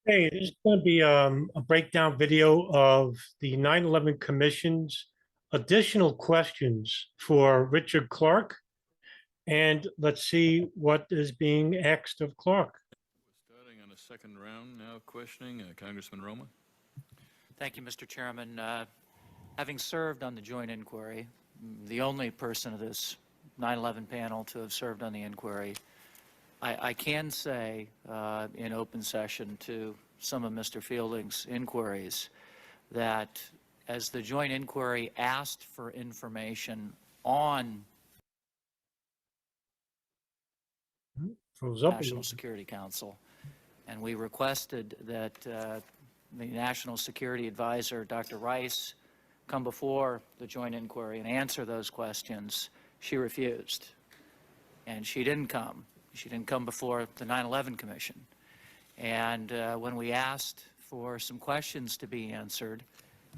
Hey, this is going to be a breakdown video of the 9/11 Commission's additional questions for Richard Clarke. And let's see what is being asked of Clarke. We're starting on a second round now, questioning Congressman Roma. Thank you, Mr. Chairman. Having served on the joint inquiry, the only person of this 9/11 panel to have served on the inquiry, I can say in open session to some of Mr. Fielding's inquiries that as the joint inquiry asked for information on Froze up a National little. Security Council, and we requested that the National Security Advisor, Dr. Rice, come before the joint inquiry and answer those questions, she refused. And she didn't come. She didn't come before the 9/11 Commission. And when we asked for some questions to be answered,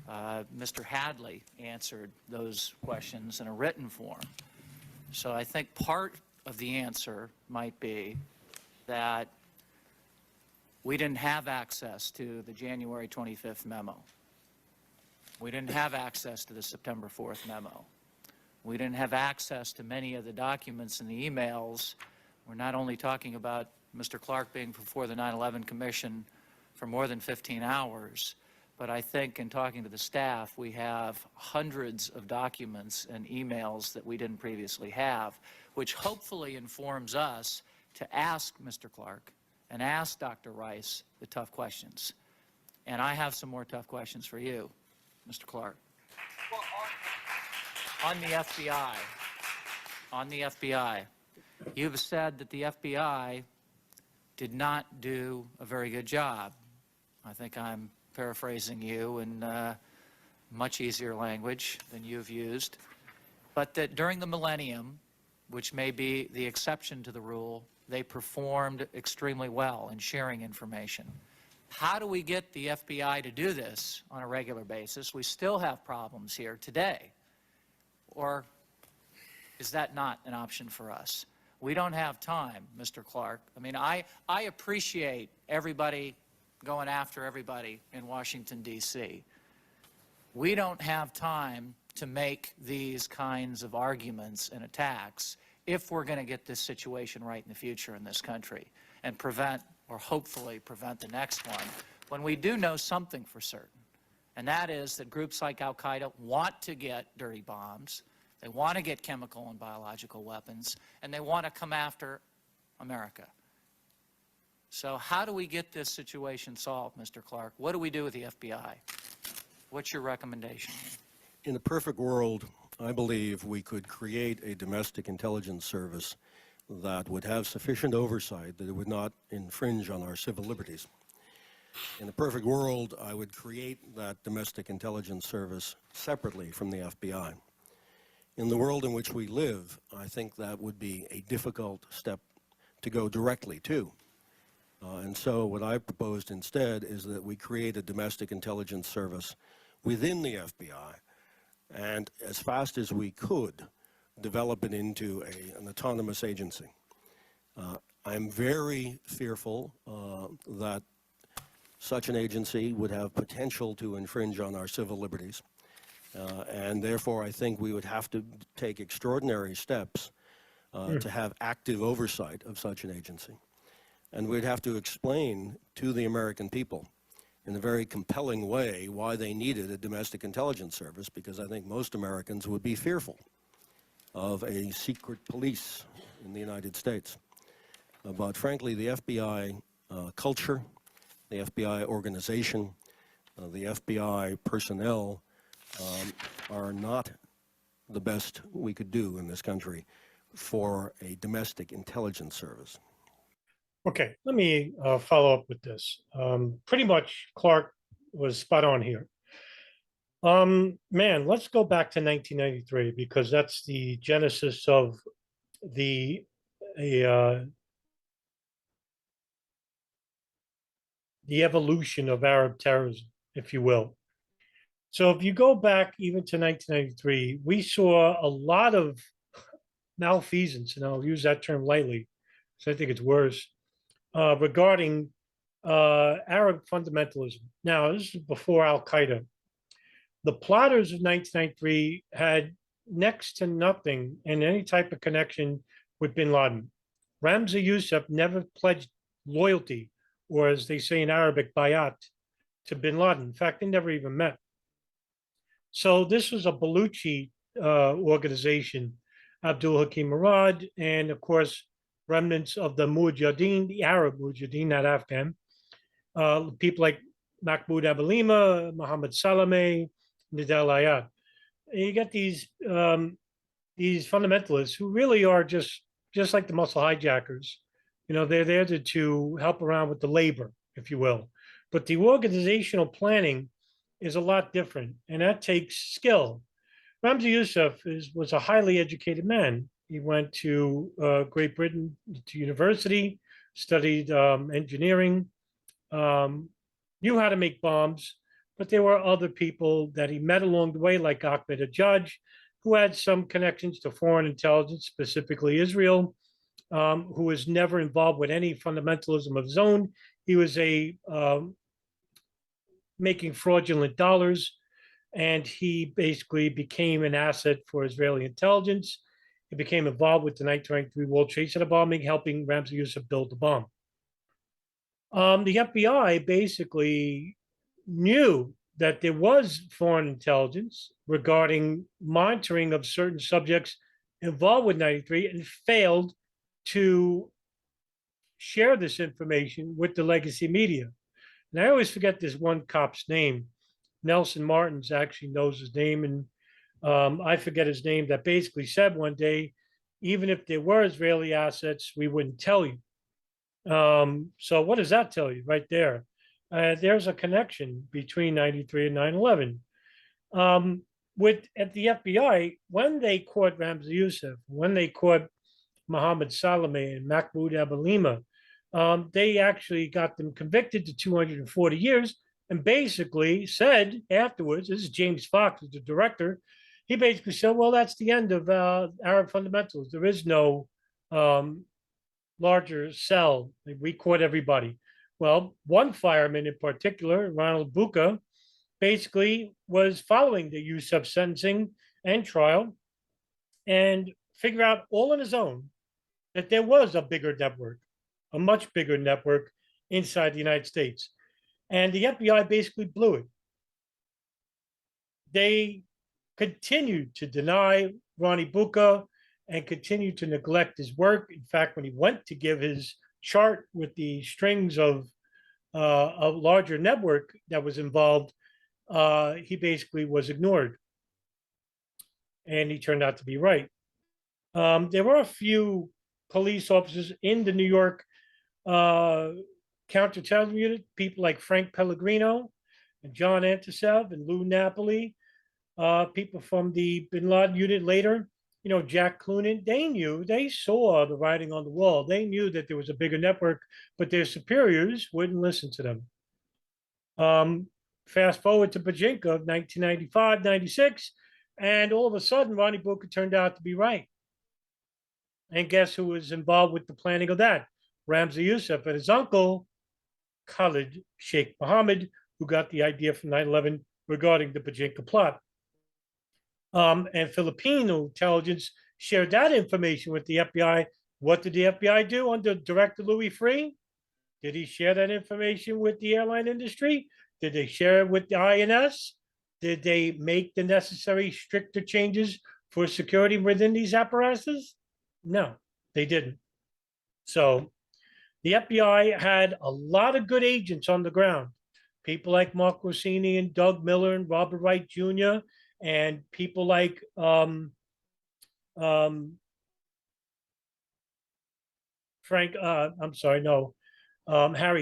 Mr. Hadley answered those questions in a written form. So I think part of the answer might be that we didn't have access to the January 25th memo. We didn't have access to the September 4th memo. We didn't have access to many of the documents and the emails. We're not only talking about Mr. Clarke being before the 9/11 Commission for more than 15 hours, but I think in talking to the staff, we have hundreds of documents and emails that we didn't previously have, which hopefully informs us to ask Mr. Clarke and ask Dr. Rice the tough questions. And I have some more tough questions for you, Mr. Clarke. On the FBI, you've said that the FBI did not do a very good job. I think I'm paraphrasing you in much easier language than you've used, but that during the millennium, which may be the exception to the rule, they performed extremely well in sharing information. How do we get the FBI to do this on a regular basis? We still have problems here today. Or is that not an option for us? We don't have time, Mr. Clarke. I mean, I appreciate everybody going after everybody in Washington, D.C. We don't have time to make these kinds of arguments and attacks if we're going to get this situation right in the future in this country and prevent, or hopefully prevent, the next one, when we do know something for certain. And that is that groups like Al-Qaeda want to get dirty bombs, they want to get chemical and biological weapons, and they want to come after America. So how do we get this situation solved, Mr. Clarke? What do we do with the FBI? What's your recommendation? In a perfect world, I believe we could create a domestic intelligence service that would have sufficient oversight that it would not infringe on our civil liberties. In a perfect world, I would create that domestic intelligence service separately from the FBI. In the world in which we live, I think that would be a difficult step to go directly to. And so what I proposed instead is that we create a domestic intelligence service within the FBI and, as fast as we could, develop it into an autonomous agency. I'm very fearful that such an agency would have potential to infringe on our civil liberties. And therefore, I think we would have to take extraordinary steps to have active oversight of such an agency. And we'd have to explain to the American people in a very compelling way why they needed a domestic intelligence service, because I think most Americans would be fearful of a secret police in the United States. But frankly, the FBI culture, the FBI organization, the FBI personnel are not the best we could do in this country for a domestic intelligence service. Okay, let me follow up with this. Pretty much Clarke was spot on here. Man, let's go back to 1993 because that's the genesis of the evolution of Arab terrorism, if you will. So if you go back even to 1993, we saw a lot of malfeasance, and I'll use that term lightly, so I think it's worse, regarding Arab fundamentalism. Now, this is before Al-Qaeda. The plotters of 1993 had next to nothing in any type of connection with bin Laden. Ramzi Youssef never pledged loyalty, or as they say in Arabic, bayat, to bin Laden. In fact, they never even met. So this was a Baluchi organization, Abdul Hakim Murad, and of course, remnants of the Mujahideen, the Arab Mujahideen, not Afghan. People like Mahmoud Abalima, Muhammad Salameh, Nidal Ayad. You get these fundamentalists who really are just like the muscle hijackers. You know, they're there to help around with the labor, if you will. But the organizational planning is a lot different, and that takes skill. Ramzi Youssef was a highly educated man. He went to Great Britain to university, studied engineering, knew how to make bombs, but there were other people that he met along the way, like Ahmed Hajjaj, who had some connections to foreign intelligence, specifically Israel, who was never involved with any fundamentalism of his own. He was making fraudulent dollars, and he basically became an asset for Israeli intelligence. He became involved with the 1993 World Trade Center bombing, helping Ramzi Youssef build the bomb. The FBI basically knew that there was foreign intelligence regarding monitoring of certain subjects involved with 93 and failed to share this information with the legacy media. And I always forget this one cop's name. Nelson Martins actually knows his name, and I forget his name, that basically said one day, even if there were Israeli assets, we wouldn't tell you. So what does that tell you right there? There's a connection between 93 and 9/11. At the FBI, when they caught Ramzi Youssef, when they caught Mohammed Salameh and Mahmoud Abalima, they actually got them convicted to 240 years and basically said afterwards, this is James Fox, the director, he basically said, well, that's the end of Arab fundamentals. There is no larger cell. We caught everybody. Well, one fireman in particular, Ronald Buka, basically was following the Youssef sentencing and trial and figured out all on his own that there was a bigger network, a much bigger network inside the United States. And the FBI basically blew it. They continued to deny Ronnie Buka and continued to neglect his work. In fact, when he went to give his chart with the strings of a larger network that was involved, he basically was ignored. And he turned out to be right. There were a few police officers in the New York counterterrorism unit, people like Frank Pellegrino and John Antisev and Lou Napoli, people from the Bin Laden unit later, you know, Jack Clunan, they saw the writing on the wall. They knew that there was a bigger network, but their superiors wouldn't listen to them. Fast forward to Bajinka of 1995, 96, and all of a sudden, Ronnie Buka turned out to be right. And guess who was involved with the planning of that? Ramzi Youssef and his uncle, Khalid Sheikh Mohammed, who got the idea from 9/11 regarding the Bajinka plot. And Filipino intelligence shared that information with the FBI. What did the FBI do under Director Louis Freeh? Did he share that information with the airline industry? Did they share it with the INS? Did they make the necessary stricter changes for security within these apparatuses? No, they didn't. So the FBI had a lot of good agents on the ground. People like Mark Rossini and Doug Miller and Robert Wright Jr., and people like Frank, Harry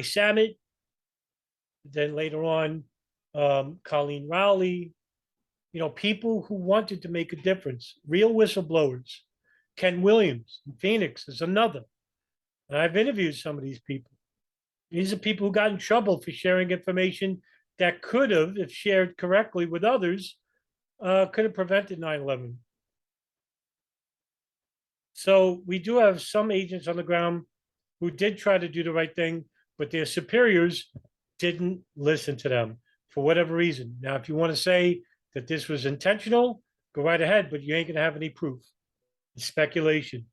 Samet. Then later on, Colleen Rowley, you know, people who wanted to make a difference, real whistleblowers. Ken Williams in Phoenix is another. And I've interviewed some of these people. These are people who got in trouble for sharing information that could have, if shared correctly with others, could have prevented 9/11. So we do have some agents on the ground who did try to do the right thing, but their superiors didn't listen to them for whatever reason. Now, if you want to say that this was intentional, go right ahead, but you ain't going to have any proof. It's speculation.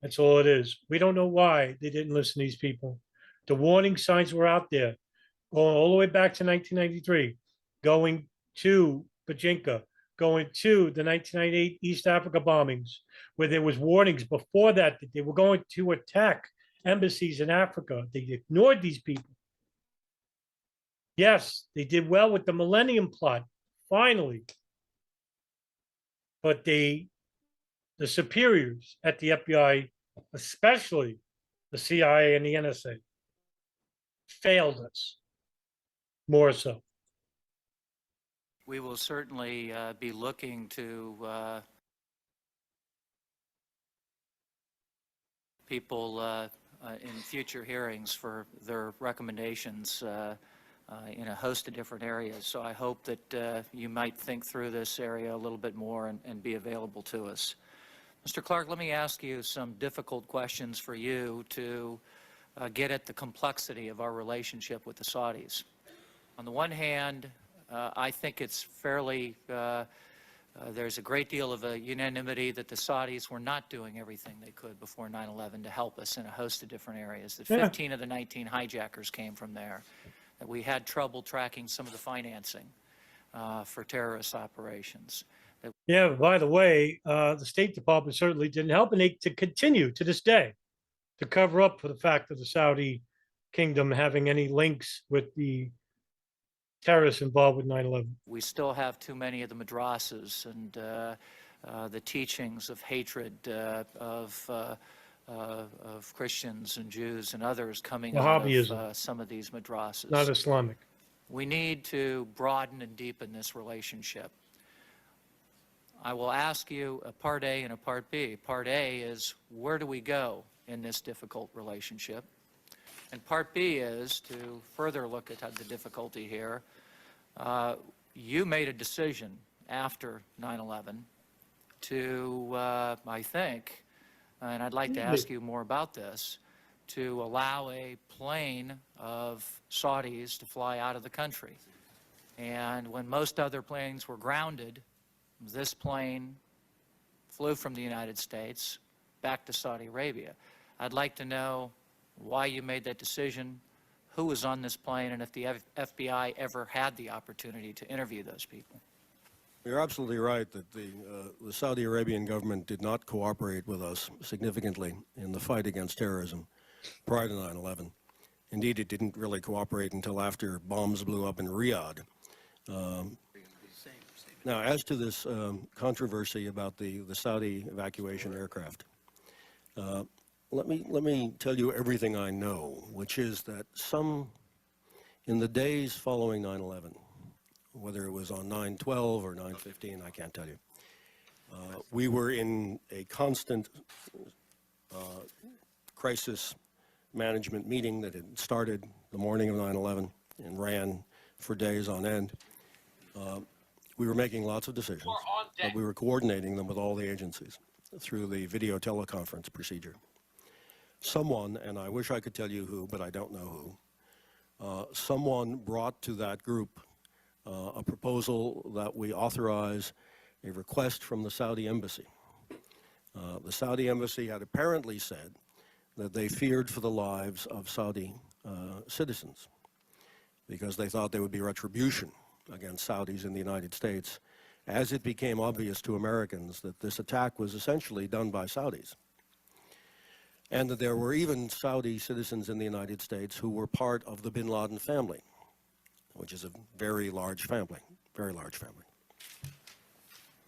That's all it is. We don't know why they didn't listen to these people. The warning signs were out there, going all the way back to 1993, going to Bajinka, going to the 1998 East Africa bombings, where there was warnings before that they were going to attack embassies in Africa. They ignored these people. Yes, they did well with the Millennium Plot, finally. But the superiors at the FBI, especially the CIA and the NSA, failed us more so. We will certainly be looking to people in future hearings for their recommendations in a host of different areas. So I hope that you might think through this area a little bit more and be available to us. Mr. Clarke, let me ask you some difficult questions for you to get at the complexity of our relationship with the Saudis. On the one hand, I think it's fairly, there's a great deal of unanimity that the Saudis were not doing everything they could before 9/11 to help us in a host of different areas, that 15 of the 19 hijackers came from there, that we had trouble tracking some of the financing for terrorist operations. Yeah, by the way, the State Department certainly didn't help, and they to continue to this day to cover up for the fact of the Saudi kingdom having any links with the terrorists involved with 9/11. We still have too many of the madrasas and the teachings of hatred of Christians and Jews and others coming out of some of these madrasas. Not Islamic. We need to broaden and deepen this relationship. I will ask you a part A and a part B. Part A is, where do we go in this difficult relationship? And part B is to further look at the difficulty here. You made a decision after 9/11 to, I think, and I'd like to ask you more about this, to allow a plane of Saudis to fly out of the country. And when most other planes were grounded, this plane flew from the United States back to Saudi Arabia. I'd like to know why you made that decision, who was on this plane, and if the FBI ever had the opportunity to interview those people. You're absolutely right that the Saudi Arabian government did not cooperate with us significantly in the fight against terrorism prior to 9/11. Indeed, it didn't really cooperate until after bombs blew up in Riyadh. Now, as to this controversy about the Saudi evacuation aircraft, let me tell you everything I know, which is that in the days following 9/11, whether it was on 9/12 or 9/15, I can't tell you, we were in a constant crisis management meeting that had started the morning of 9/11 and ran for days on end. We were making lots of decisions, but we were coordinating them with all the agencies through the video teleconference procedure. Someone, and I wish I could tell you who, but I don't know who, someone brought to that group a proposal that we authorize a request from the Saudi embassy. The Saudi embassy had apparently said that they feared for the lives of Saudi citizens because they thought there would be retribution against Saudis in the United States, as it became obvious to Americans that this attack was essentially done by Saudis, and that there were even Saudi citizens in the United States who were part of the bin Laden family, which is a very large family, very large family.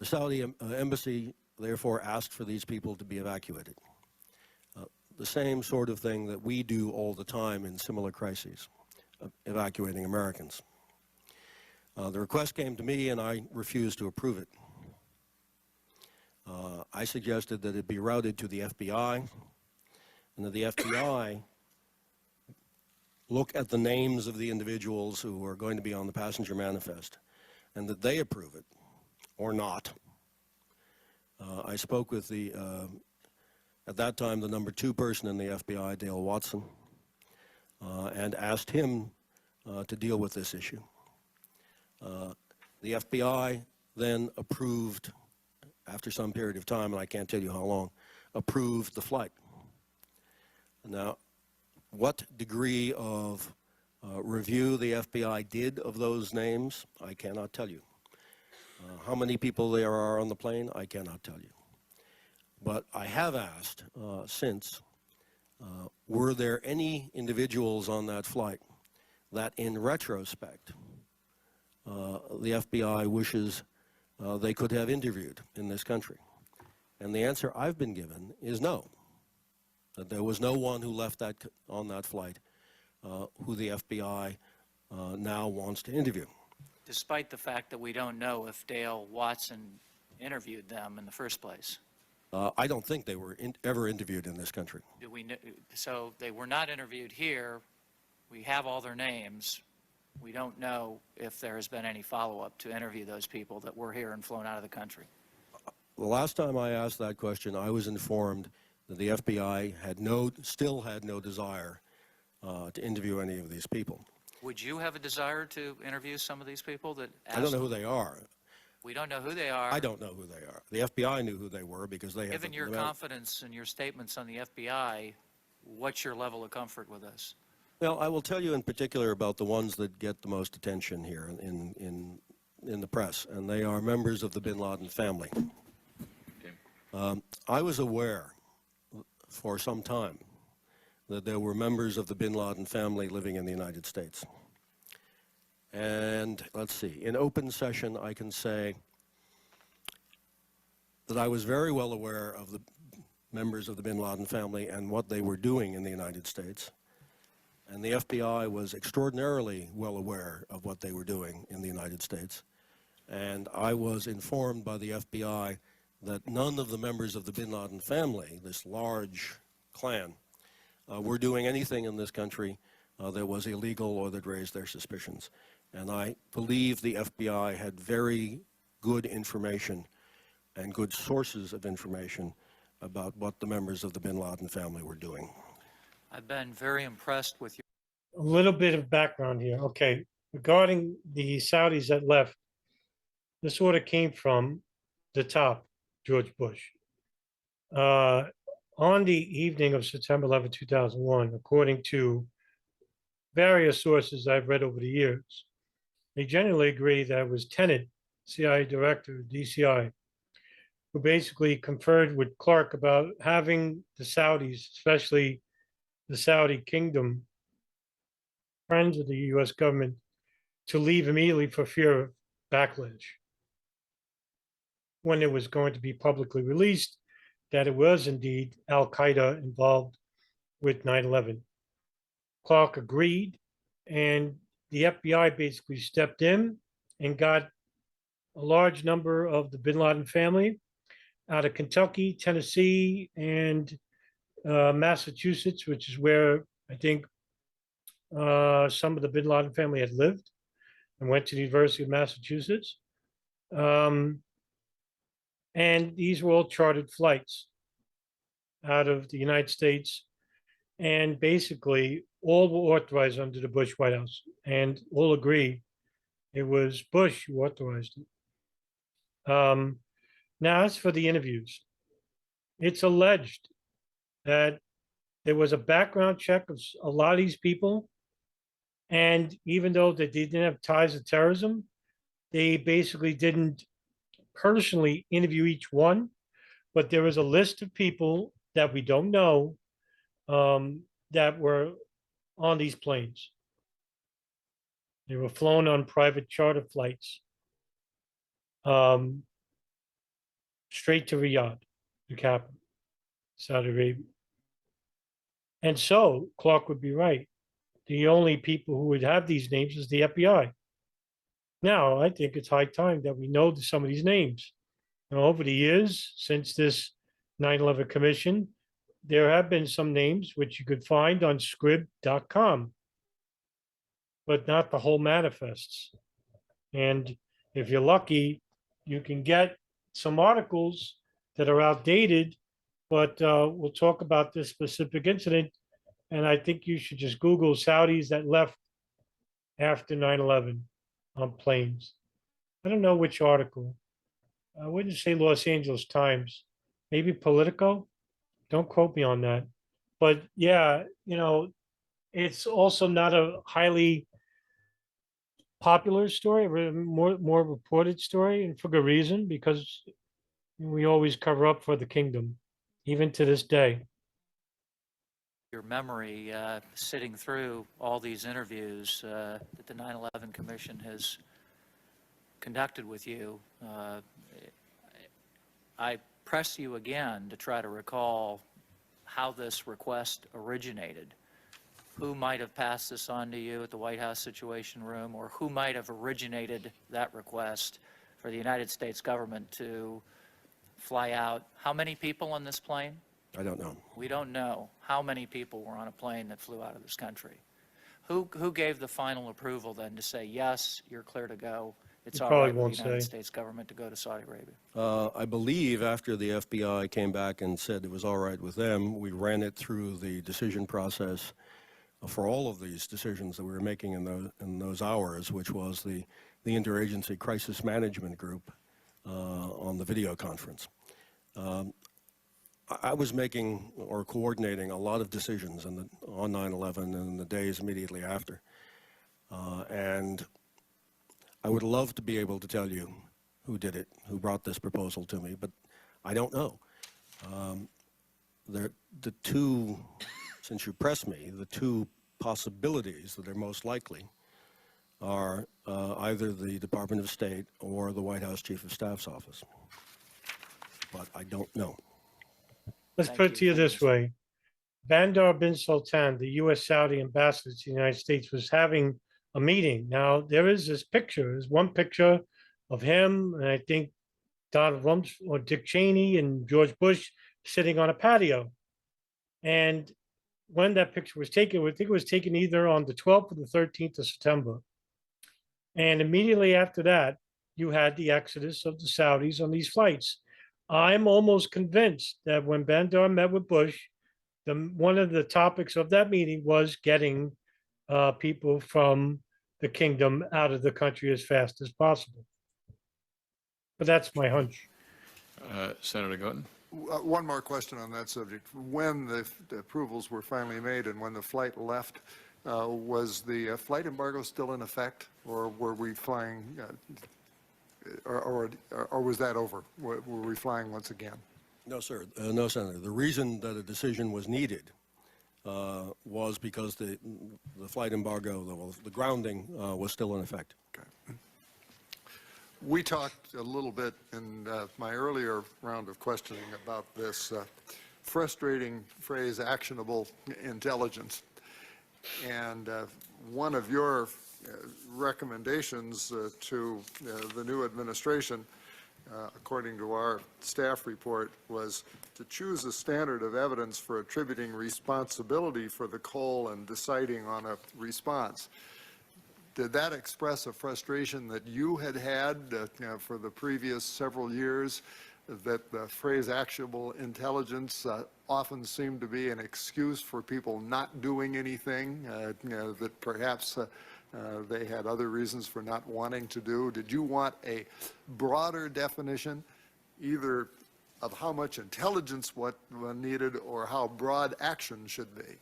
The Saudi embassy therefore asked for these people to be evacuated. The same sort of thing that we do all the time in similar crises, evacuating Americans. The request came to me and I refused to approve it. I suggested that it be routed to the FBI and that the FBI look at the names of the individuals who are going to be on the passenger manifest and that they approve it or not. I spoke with at that time, the #2 person in the FBI, Dale Watson, and asked him to deal with this issue. The FBI then approved, after some period of time, and I can't tell you how long, approved the flight. Now, what degree of review the FBI did of those names, I cannot tell you. How many people there are on the plane, I cannot tell you. But I have asked since, were there any individuals on that flight that in retrospect the FBI wishes they could have interviewed in this country? And the answer I've been given is no, that there was no one who left on that flight who the FBI now wants to interview. Despite the fact that we don't know if Dale Watson interviewed them in the first place. I don't think they were ever interviewed in this country. Do we know, so they were not interviewed here. We have all their names. We don't know if there has been any follow-up to interview those people that were here and flown out of the country. The last time I asked that question, I was informed that the FBI still had no desire to interview any of these people. Would you have a desire to interview some of these people that asked? I don't know who they are. We don't know who they are. I don't know who they are. The FBI knew who they were because they had. Given your confidence in your statements on the FBI, what's your level of comfort with this? Well, I will tell you in particular about the ones that get the most attention here in the press, and they are members of the bin Laden family. Okay. I was aware for some time that there were members of the bin Laden family living in the United States. And let's see, in open session, I can say that I was very well aware of the members of the bin Laden family and what they were doing in the United States. And the FBI was extraordinarily well aware of what they were doing in the United States. And I was informed by the FBI that none of the members of the bin Laden family, this large clan, were doing anything in this country that was illegal or that raised their suspicions. And I believe the FBI had very good information and good sources of information about what the members of the bin Laden family were doing. I've been very impressed with your. A little bit of background here. Okay, regarding the Saudis that left, this order came from the top, George Bush. On the evening of September 11, 2001, according to various sources I've read over the years, they generally agree that it was Tenet, CIA director, DCI, who basically conferred with Clarke about having the Saudis, especially the Saudi kingdom, friends of the U.S. government, to leave immediately for fear of backlash. When it was going to be publicly released that it was indeed Al-Qaeda involved with 9/11. Clarke agreed, and the FBI basically stepped in and got a large number of the bin Laden family out of Kentucky, Tennessee, and Massachusetts, which is where I think some of the bin Laden family had lived, and went to the University of Massachusetts. And these were all chartered flights out of the United States. And basically, all were authorized under the Bush White House, and all agree it was Bush who authorized it. Now, as for the interviews, it's alleged that there was a background check of a lot of these people, and even though they didn't have ties to terrorism, they basically didn't personally interview each one, but there is a list of people that we don't know that were on these planes. They were flown on private charter flights straight to Riyadh, the capital, Saudi Arabia. And so Clarke would be right. The only people who would have these names is the FBI. Now, I think it's high time that we know some of these names. Now, over the years, since this 9/11 commission, there have been some names which you could find on scrib.com, but not the whole manifests. And if you're lucky, you can get some articles that are outdated, but we'll talk about this specific incident And I think you should just Google Saudis that left after 9/11 on planes. I don't know which article. I wouldn't say Los Angeles Times, maybe Politico. Don't quote me on that. But yeah, it's also not a highly popular story, more reported story, and for good reason, because we always cover up for the kingdom, even to this day. Your memory, sitting through all these interviews that the 9/11 Commission has conducted with you, I press you again to try to recall how this request originated. Who might have passed this on to you at the White House Situation Room, or who might have originated that request for the United States government to fly out? How many people on this plane? I don't know. We don't know how many people were on a plane that flew out of this country. Who gave the final approval then to say, yes, you're clear to go? It's You all probably right with won't the United say. States government to go to Saudi Arabia. I believe after the FBI came back and said it was all right with them, we ran it through the decision process for all of these decisions that we were making in those hours, which was the Interagency Crisis Management Group on the video conference. I was making or coordinating a lot of decisions on 9/11 and the days immediately after. And I would love to be able to tell you who did it, who brought this proposal to me, but I don't know. The two, since you press me, the two possibilities that are most likely are either the Department of State or the White House Chief of Staff's office. But I don't know. Let's Thank put it you. to you Thank you, this sir. way. Bandar bin Sultan, the U.S. Saudi ambassador to the United States, was having a meeting. Now, there is this picture. There's one picture of him, and I think Donald Trump or Dick Cheney and George Bush sitting on a patio. And when that picture was taken, I think it was taken either on the 12th or the 13th of September. And immediately after that, you had the exodus of the Saudis on these flights. I'm almost convinced that when Bandar met with Bush, one of the topics of that meeting was getting people from the kingdom out of the country as fast as possible. But that's my hunch. Senator Gordon? One more question on that subject. When the approvals were finally made and when the flight left, was the flight embargo still in effect, or were we flying, or was that over? Were we flying once again? No, sir. No, Senator. The reason that a decision was needed was because the flight embargo, the grounding, was still in effect. Okay. We talked a little bit in my earlier round of questioning about this frustrating phrase, actionable intelligence. And one of your recommendations to the new administration, according to our staff report, was to choose a standard of evidence for attributing responsibility for the call and deciding on a response. Did that express a frustration that you had for the previous several years, that the phrase actionable intelligence often seemed to be an excuse for people not doing anything, that perhaps they had other reasons for not wanting to do? Did you want a broader definition, either of how much intelligence what needed or how broad action should be?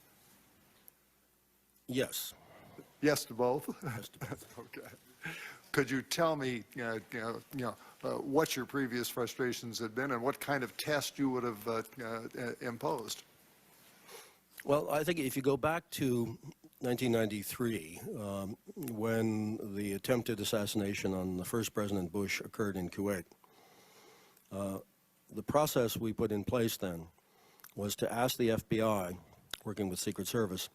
Yes. Yes to both? Yes to both. Okay. Could you tell me, what your previous frustrations had been and what kind of test you would have imposed? Well, I think if you go back to 1993, when the attempted assassination on the first President Bush occurred in Kuwait, the process we put in place then was to ask the FBI, working with Secret Service,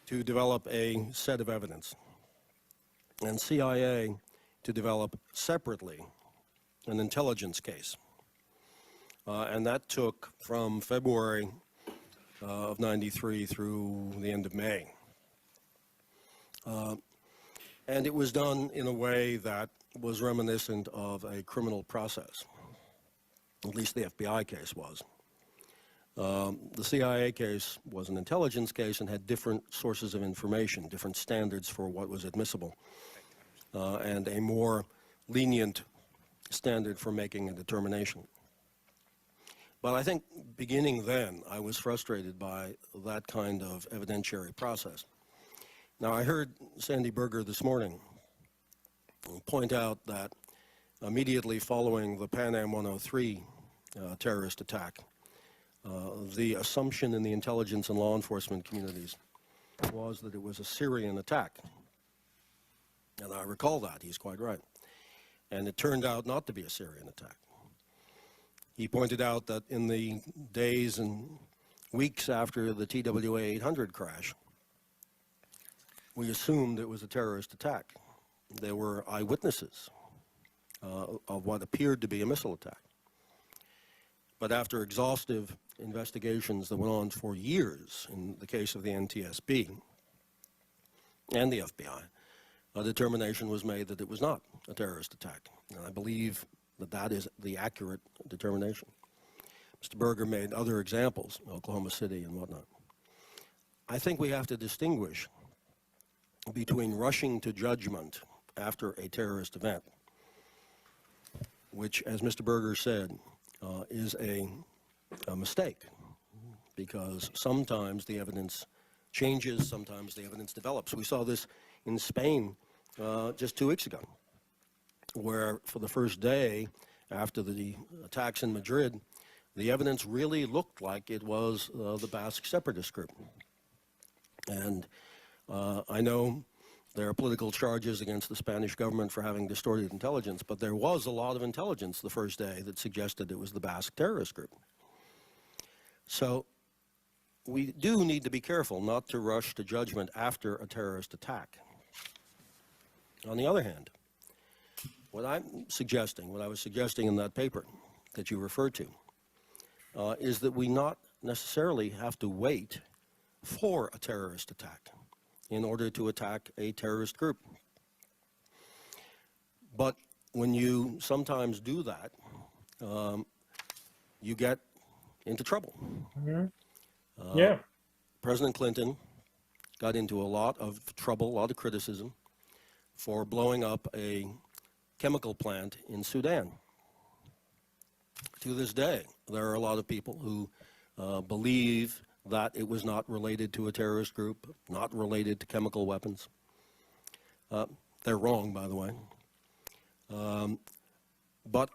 to develop a set of evidence, and CIA to develop separately an intelligence case. And that took from February of '93 through the end of May. And it was done in a way that was reminiscent of a criminal process. At least the FBI case was. The CIA case was an intelligence case and had different sources of information, different standards for what was admissible, and a more lenient standard for making a determination. But I think beginning then, I was frustrated by that kind of evidentiary process. Now, I heard Sandy Berger this morning point out that immediately following the Pan Am 103 terrorist attack, the assumption in the intelligence and law enforcement communities was that it was a Syrian attack. And I recall that, he's quite right. And it turned out not to be a Syrian attack. He pointed out that in the days and weeks after the TWA 800 crash, we assumed it was a terrorist attack. There were eyewitnesses of what appeared to be a missile attack. But after exhaustive investigations that went on for years in the case of the NTSB and the FBI, a determination was made that it was not a terrorist attack. And I believe that that is the accurate determination. Mr. Berger made other examples, Oklahoma City and whatnot. I think we have to distinguish between rushing to judgment after a terrorist event, which, as Mr. Berger said, is a mistake, because sometimes the evidence changes, sometimes the evidence develops. We saw this in Spain just 2 weeks ago, where for the first day after the attacks in Madrid, the evidence really looked like it was the Basque separatist group. And I know there are political charges against the Spanish government for having distorted intelligence, but there was a lot of intelligence the first day that suggested it was the Basque terrorist group. So we do need to be careful not to rush to judgment after a terrorist attack. On the other hand, what I'm suggesting, what I was suggesting in that paper that you referred to, is that we not necessarily have to wait for a terrorist attack in order to attack a terrorist group. But when you sometimes do that, you get into trouble. Mm-hmm. Yeah. President Clinton got into a lot of trouble, a lot of criticism for blowing up a chemical plant in Sudan. To this day, there are a lot of people who believe that it was not related to a terrorist group, not related to chemical weapons. They're wrong, by the way. But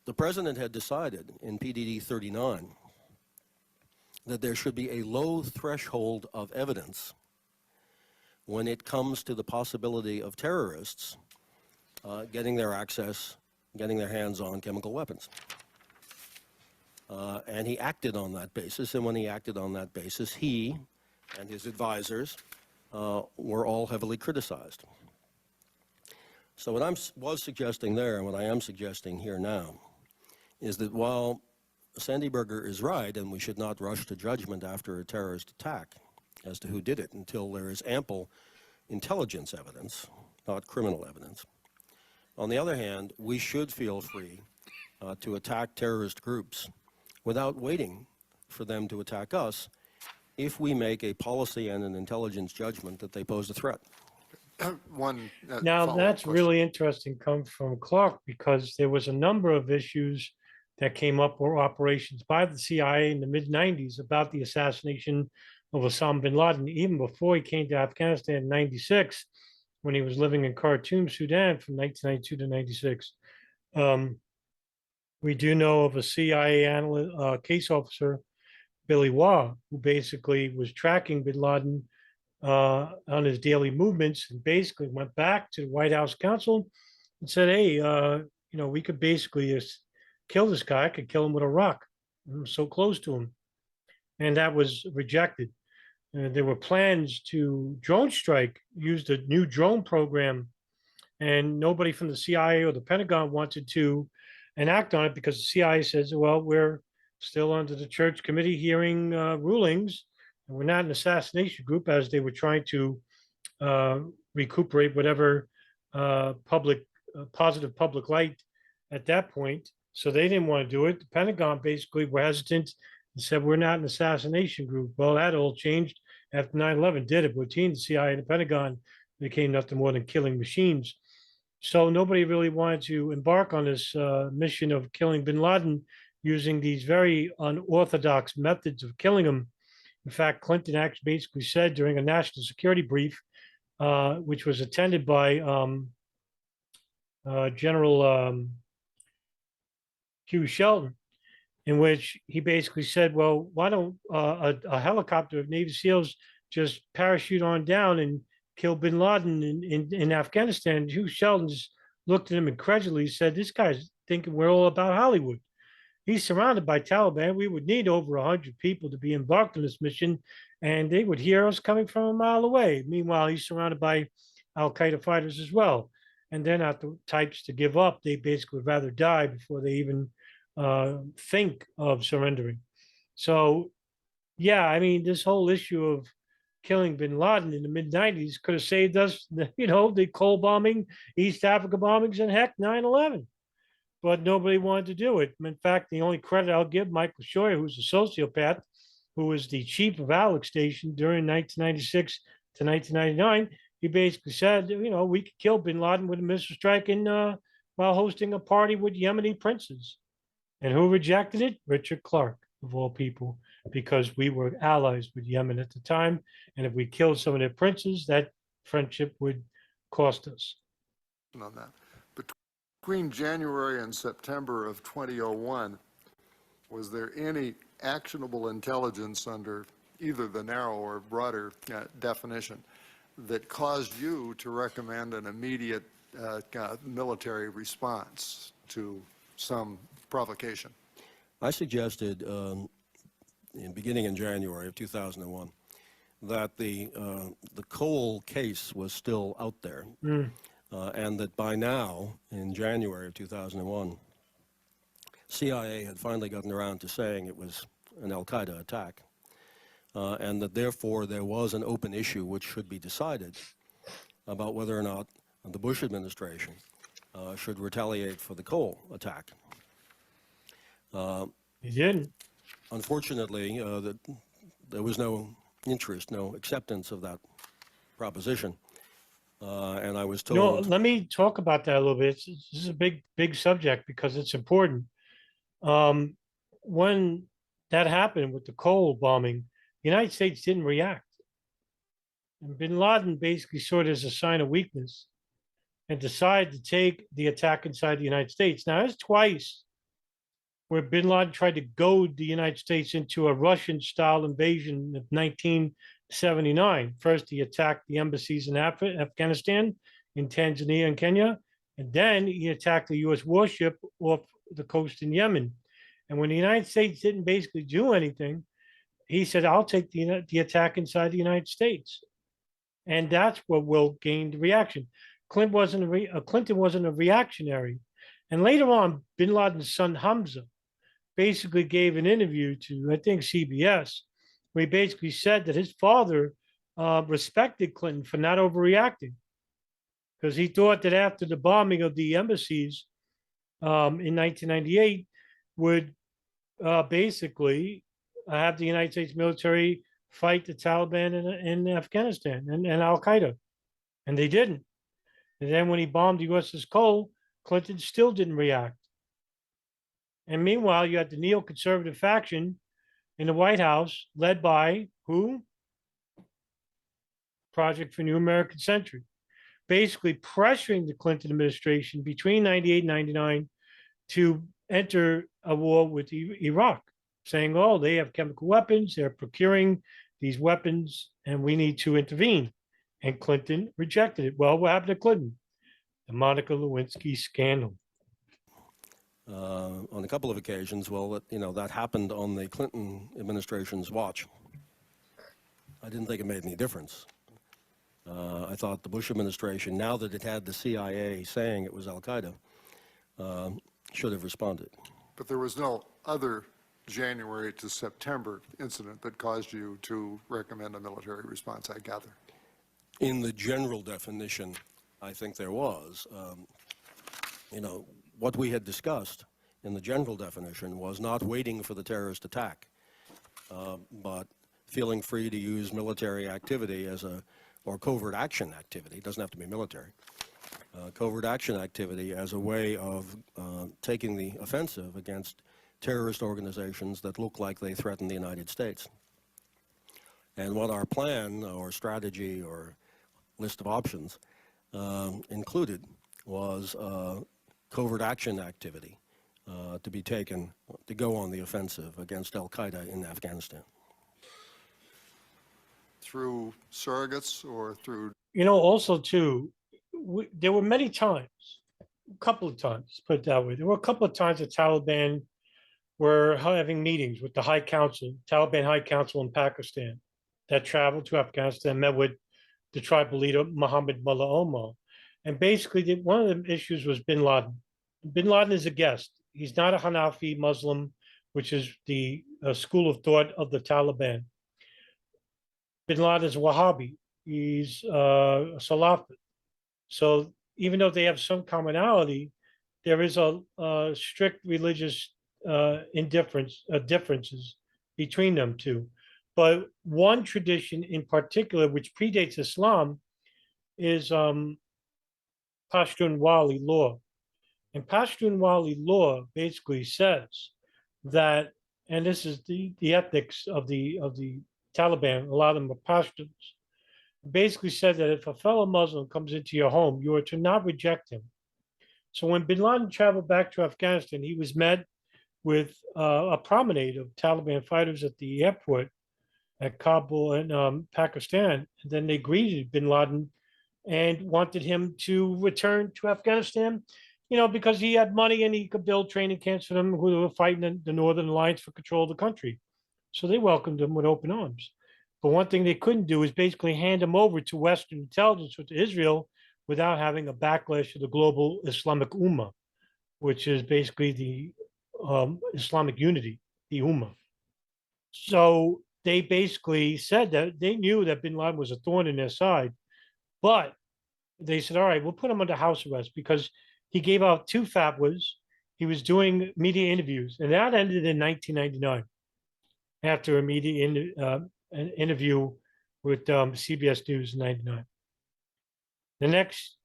the president had decided in PDD 39 that there should be a low threshold of evidence when it comes to the possibility of terrorists getting their hands on chemical weapons. And he acted on that basis, and when he acted on that basis, he and his advisors were all heavily criticized. So what I was suggesting there, and what I am suggesting here now, is that while Sandy Berger is right, and we should not rush to judgment after a terrorist attack as to who did it until there is ample intelligence evidence, not criminal evidence. On the other hand, we should feel free to attack terrorist groups without waiting for them to attack us if we make a policy and an intelligence judgment that they pose a threat. Now, that's question. really interesting, comes from Clarke, because there was a number of issues that came up, or operations by the CIA in the mid-90s about the assassination of Osama bin Laden, even before he came to Afghanistan in 96, when he was living in Khartoum, Sudan from 1992 to 96. We do know of a CIA analyst, case officer, Billy Waugh, who basically was tracking bin Laden on his daily movements, and basically went back to the White House counsel and said, hey, we could basically just kill this guy. I could kill him with a rock. I'm so close to him. And that was rejected. There were plans to drone strike, use the new drone program, and nobody from the CIA or the Pentagon wanted to enact on it, because the CIA says, well, we're still under the Church Committee hearing rulings, and we're not an assassination group, as they were trying to recuperate whatever positive public light at that point. So they didn't want to do it. The Pentagon basically were hesitant and said, we're not an assassination group. Well, that all changed after 9/11 did it. Between the CIA and the Pentagon became nothing more than killing machines. So nobody really wanted to embark on this mission of killing bin Laden using these very unorthodox methods of killing him. In fact, Clinton actually basically said during a national security brief, which was attended by General Hugh Shelton, in which he basically said, well, why don't a helicopter of Navy SEALs just parachute on down and kill bin Laden in Afghanistan? Hugh Shelton just looked at him incredulously, said, this guy's thinking we're all about Hollywood. He's surrounded by Taliban. We would need over 100 people to be embarked on this mission, and they would hear us coming from a mile away. Meanwhile, he's surrounded by Al-Qaeda fighters as well. And they're not the types to give up. They basically would rather die before they even think of surrendering. So, yeah, I mean, this whole issue of killing bin Laden in the mid-90s could have saved us, the Cole bombing, East Africa bombings, and heck, 9/11. But nobody wanted to do it. In fact, the only credit I'll give Michael Scheuer, who's a sociopath, who was the chief of Alex Station during 1996 to 1999, he basically said, we could kill bin Laden with a missile strike while hosting a party with Yemeni princes. And who rejected it? Richard Clarke, of all people, because we were allies with Yemen at the time. And if we killed some of their princes, that friendship would cost us. On that. Between January and September of 2001, was there any actionable intelligence under either the narrow or broader definition that caused you to recommend an immediate military response to some provocation? I suggested, beginning in January of 2001, that the Cole case was still out there, and that by now, in January of 2001, CIA had finally gotten around to saying it was an al-Qaeda attack, and that therefore there was an open issue which should be decided about whether or not the Bush administration should retaliate for the Cole attack. He didn't. Unfortunately, there was no interest, no acceptance of that proposition, and I was told... Let me talk about that a little bit. This is a big subject because it's important. When that happened with the Cole bombing, the United States didn't react. And bin Laden basically saw it as a sign of weakness and decided to take the attack inside the United States. Now, there's twice where bin Laden tried to goad the United States into a Russian-style invasion of 1979. First, he attacked the embassies in Afghanistan, in Tanzania and Kenya, and then he attacked the U.S. warship off the coast in Yemen. And when the United States didn't basically do anything, he said, I'll take the attack inside the United States. And that's what will gain the reaction. Clinton wasn't a reactionary. And later on, bin Laden's son, Hamza, basically gave an interview to, I think, CBS, where he basically said that his father respected Clinton for not overreacting, because he thought that after the bombing of the embassies in 1998 would basically have the United States military fight the Taliban in Afghanistan and Al-Qaeda. And they didn't. And then when he bombed USS Cole, Clinton still didn't react. And meanwhile, you had the neoconservative faction in the White House led by who? Project for New American Century, basically pressuring the Clinton administration between 98 and 99 to enter a war with Iraq, saying, oh, they have chemical weapons, they're procuring these weapons, and we need to intervene. And Clinton rejected it. Well, what happened to Clinton? The Monica Lewinsky scandal. On a couple of occasions, well, that happened on the Clinton administration's watch. I didn't think it made any difference. I thought the Bush administration, now that it had the CIA saying it was al-Qaeda, should have responded. But there was no other January to September incident that caused you to recommend a military response, I gather. In the general definition, I think there was. What we had discussed in the general definition was not waiting for the terrorist attack but feeling free to use military activity or covert action activity, it doesn't have to be military, covert action activity as a way of taking the offensive against terrorist organizations that look like they threaten the United States. And what our plan or strategy or list of options included was covert action activity to be taken to go on the offensive against Al-Qaeda in Afghanistan. Through surrogates or through? You know, also too, there were many times, a couple of times, put it that way. There were a couple of times the Taliban were having meetings with the High Council, Taliban High Council in Pakistan, that traveled to Afghanistan, met with the tribal leader, Mohammed Mullah Omar. And basically, one of the issues was bin Laden. Bin Laden is a guest. He's not a Hanafi Muslim, which is the school of thought of the Taliban. Bin Laden is Wahhabi. He's a Salafi. So even though they have some commonality, there is a strict religious differences between them two. But one tradition in particular, which predates Islam, is Pashtunwali law. And Pashtunwali law basically says that, and this is the ethics of the Taliban, a lot of them are Pashtuns, basically said that if a fellow Muslim comes into your home, you are to not reject him. So when bin Laden traveled back to Afghanistan, he was met with a promenade of Taliban fighters at the airport at Kabul in Pakistan. And then they greeted bin Laden and wanted him to return to Afghanistan, you know, because he had money and he could build training camps for them who were fighting the Northern Alliance for control of the country. So they welcomed him with open arms. But one thing they couldn't do is basically hand him over to Western intelligence or to Israel without having a backlash of the global Islamic Ummah, which is basically the Islamic unity, the Ummah. So they basically said that they knew that bin Laden was a thorn in their side, but they said, all right, we'll put him under house arrest because he gave out 2 fatwas. He was doing media interviews, and that ended in 1999 after a media an interview with CBS News in 99. The next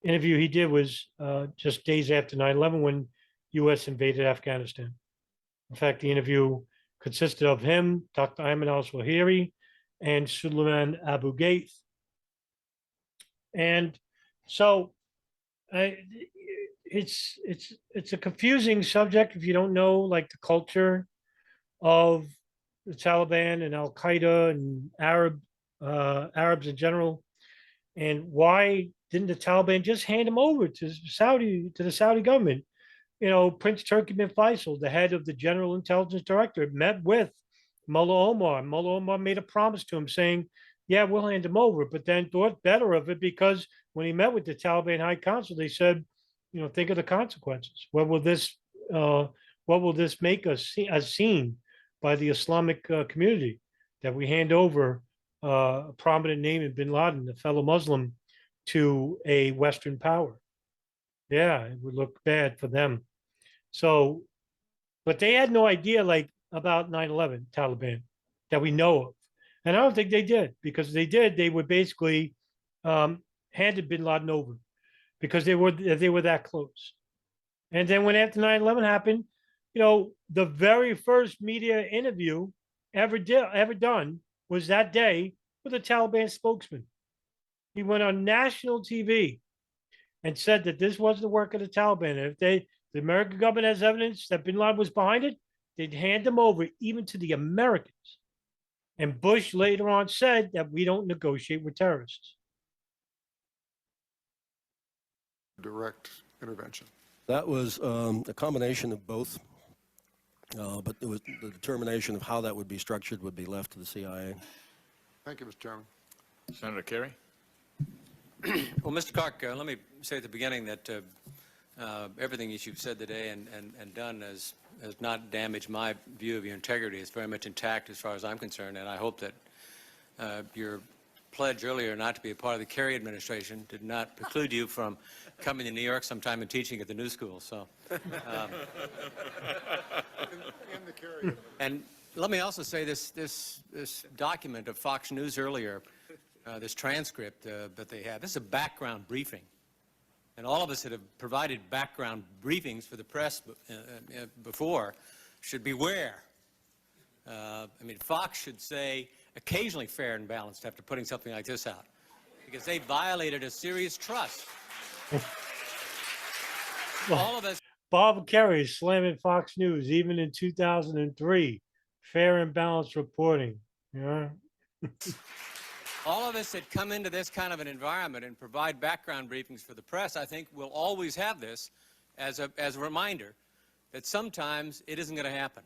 interview he did was just days after 9/11 when U.S. invaded Afghanistan. In fact, the interview consisted of him, Dr. Ayman al-Swahiri, and Suleiman Abu Ghaith. And so it's a confusing subject if you don't know like the culture of the Taliban and Al-Qaeda and Arabs in general. And why didn't the Taliban just hand him over to the Saudi government? You know, Prince Turki bin Faisal, the head of the General Intelligence Directorate, met with Mullah Omar. Mullah Omar made a promise to him saying, yeah, we'll hand him over, but then thought better of it because when he met with the Taliban High Council, they said, you know, think of the consequences. What will this make us as seen by the Islamic community that we hand over a prominent name in bin Laden, a fellow Muslim, to a Western power? Yeah, it would look bad for them. So, but they had no idea like about 9/11 Taliban that we know of. And I don't think they did, because they did, they would basically handed bin Laden over because they were that close. And then when after 9/11 happened, you know, the very first media interview ever done was that day with a Taliban spokesman. He went on national TV and said that this was the work of the Taliban. And if the American government has evidence that bin Laden was behind it, they'd hand him over even to the Americans. And Bush later on said that we don't negotiate with terrorists. Direct intervention. That was a combination of both, but it was the determination of how that would be structured would be left to the CIA. Thank you, Mr. Chairman. Senator Kerry? Well, Mr. Clarke, let me say at the beginning that everything that you've said today and done has not damaged my view of your integrity. It's very much intact as far as I'm concerned, and I hope that your pledge earlier not to be a part of the Kerry administration did not preclude you from coming to New York sometime and teaching at the New School. So, In the Kerry. and Let me also say this document of Fox News earlier, this transcript that they have, this is a background briefing. And all of us that have provided background briefings for the press before should beware. I mean, Fox should say occasionally fair and balanced after putting something like this out, because they violated a serious trust. All of us. Bob Kerry is slamming Fox News even in 2003. Fair and balanced reporting. Yeah. All of us that come into this kind of an environment and provide background briefings for the press, I think will always have this as a reminder that sometimes it isn't going to happen.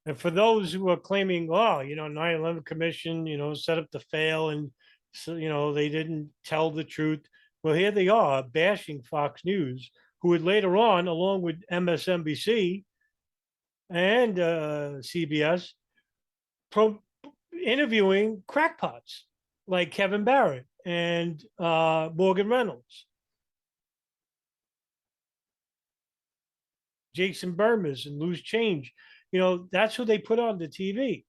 And for those who are claiming, oh, 9/11 Commission, set up to fail and, so, they didn't tell the truth. Well, here they are bashing Fox News, who would later on, along with MSNBC and CBS, interviewing crackpots like Kevin Barrett and Morgan Reynolds, Jason Burmers and Loose Change. That's who they put on the TV.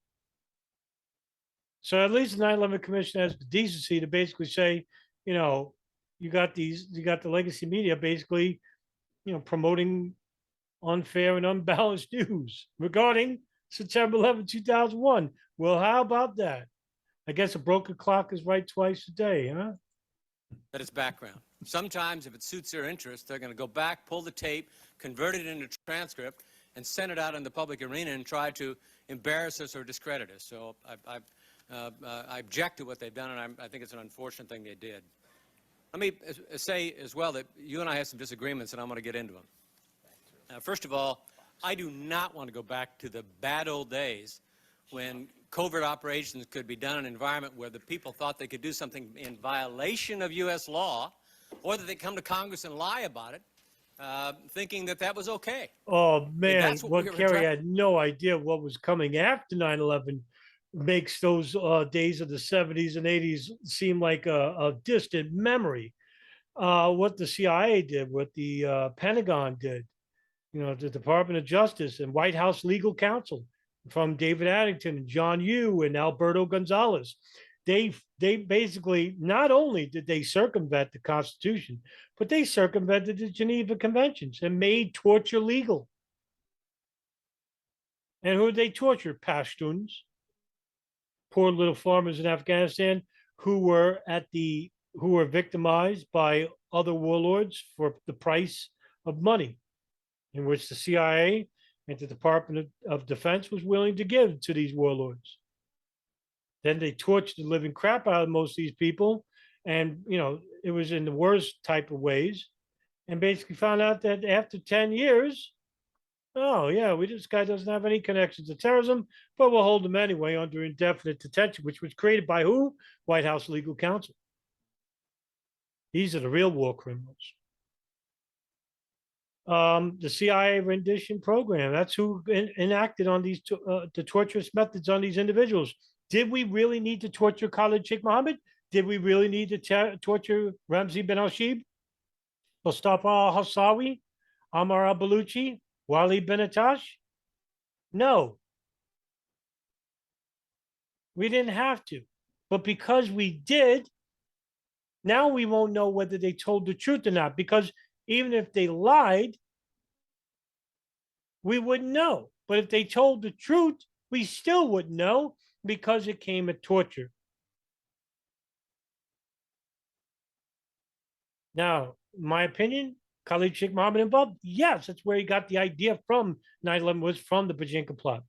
So at least the 9/11 Commission has the decency to basically say, you got the legacy media basically, promoting unfair and unbalanced news regarding September 11, 2001. Well, how about that? I guess a broken clock is right twice a day, huh? That it's background. Sometimes, if it suits their interest, they're going to go back, pull the tape, convert it into transcript, and send it out in the public arena and try to embarrass us or discredit us. So I object to what they've done, and I think it's an unfortunate thing they did. Let me say as well that you and I have some disagreements, and I'm going to get into them. First of all, I do not want to go back to the bad old days when covert operations could be done in an environment where the people thought they could do something in violation of U.S. law, or that they come to Congress and lie about it, thinking that that was okay. Oh, man, that's what we were Kerry had no idea what was coming after 9/11 makes those days of the 70s and 80s seem like a distant memory. What the CIA did, what the Pentagon did, the Department of Justice and White House legal counsel from David Addington and John Yoo and Alberto Gonzalez. They basically, not only did they circumvent the Constitution, but they circumvented the Geneva Conventions and made torture legal. And who did they torture? Pashtuns, poor little farmers in Afghanistan who were victimized by other warlords for the price of money, in which the CIA and the Department of Defense was willing to give to these warlords. Then they tortured the living crap out of most of these people. And, it was in the worst type of ways. And basically found out that after 10 years, oh, yeah, this guy doesn't have any connections to terrorism, but we'll hold him anyway under indefinite detention, which was created by who? White House legal counsel. These are the real war criminals. The CIA rendition program, that's who enacted on these the torturous methods on these individuals. Did we really need to torture Khalid Sheikh Mohammed? Did we really need to torture Ramzi bin al-Shibh, Mustafa al-Hassawi, Ammar al-Baluchi, Walid bin Attash? No. We didn't have to. But because we did, now we won't know whether they told the truth or not, because even if they lied, we wouldn't know. But if they told the truth, we still wouldn't know, because it came at torture. Now, in my opinion, Khalid Sheikh Mohammed involved? Yes, that's where he got the idea from 9/11, was from the Pachinko plot.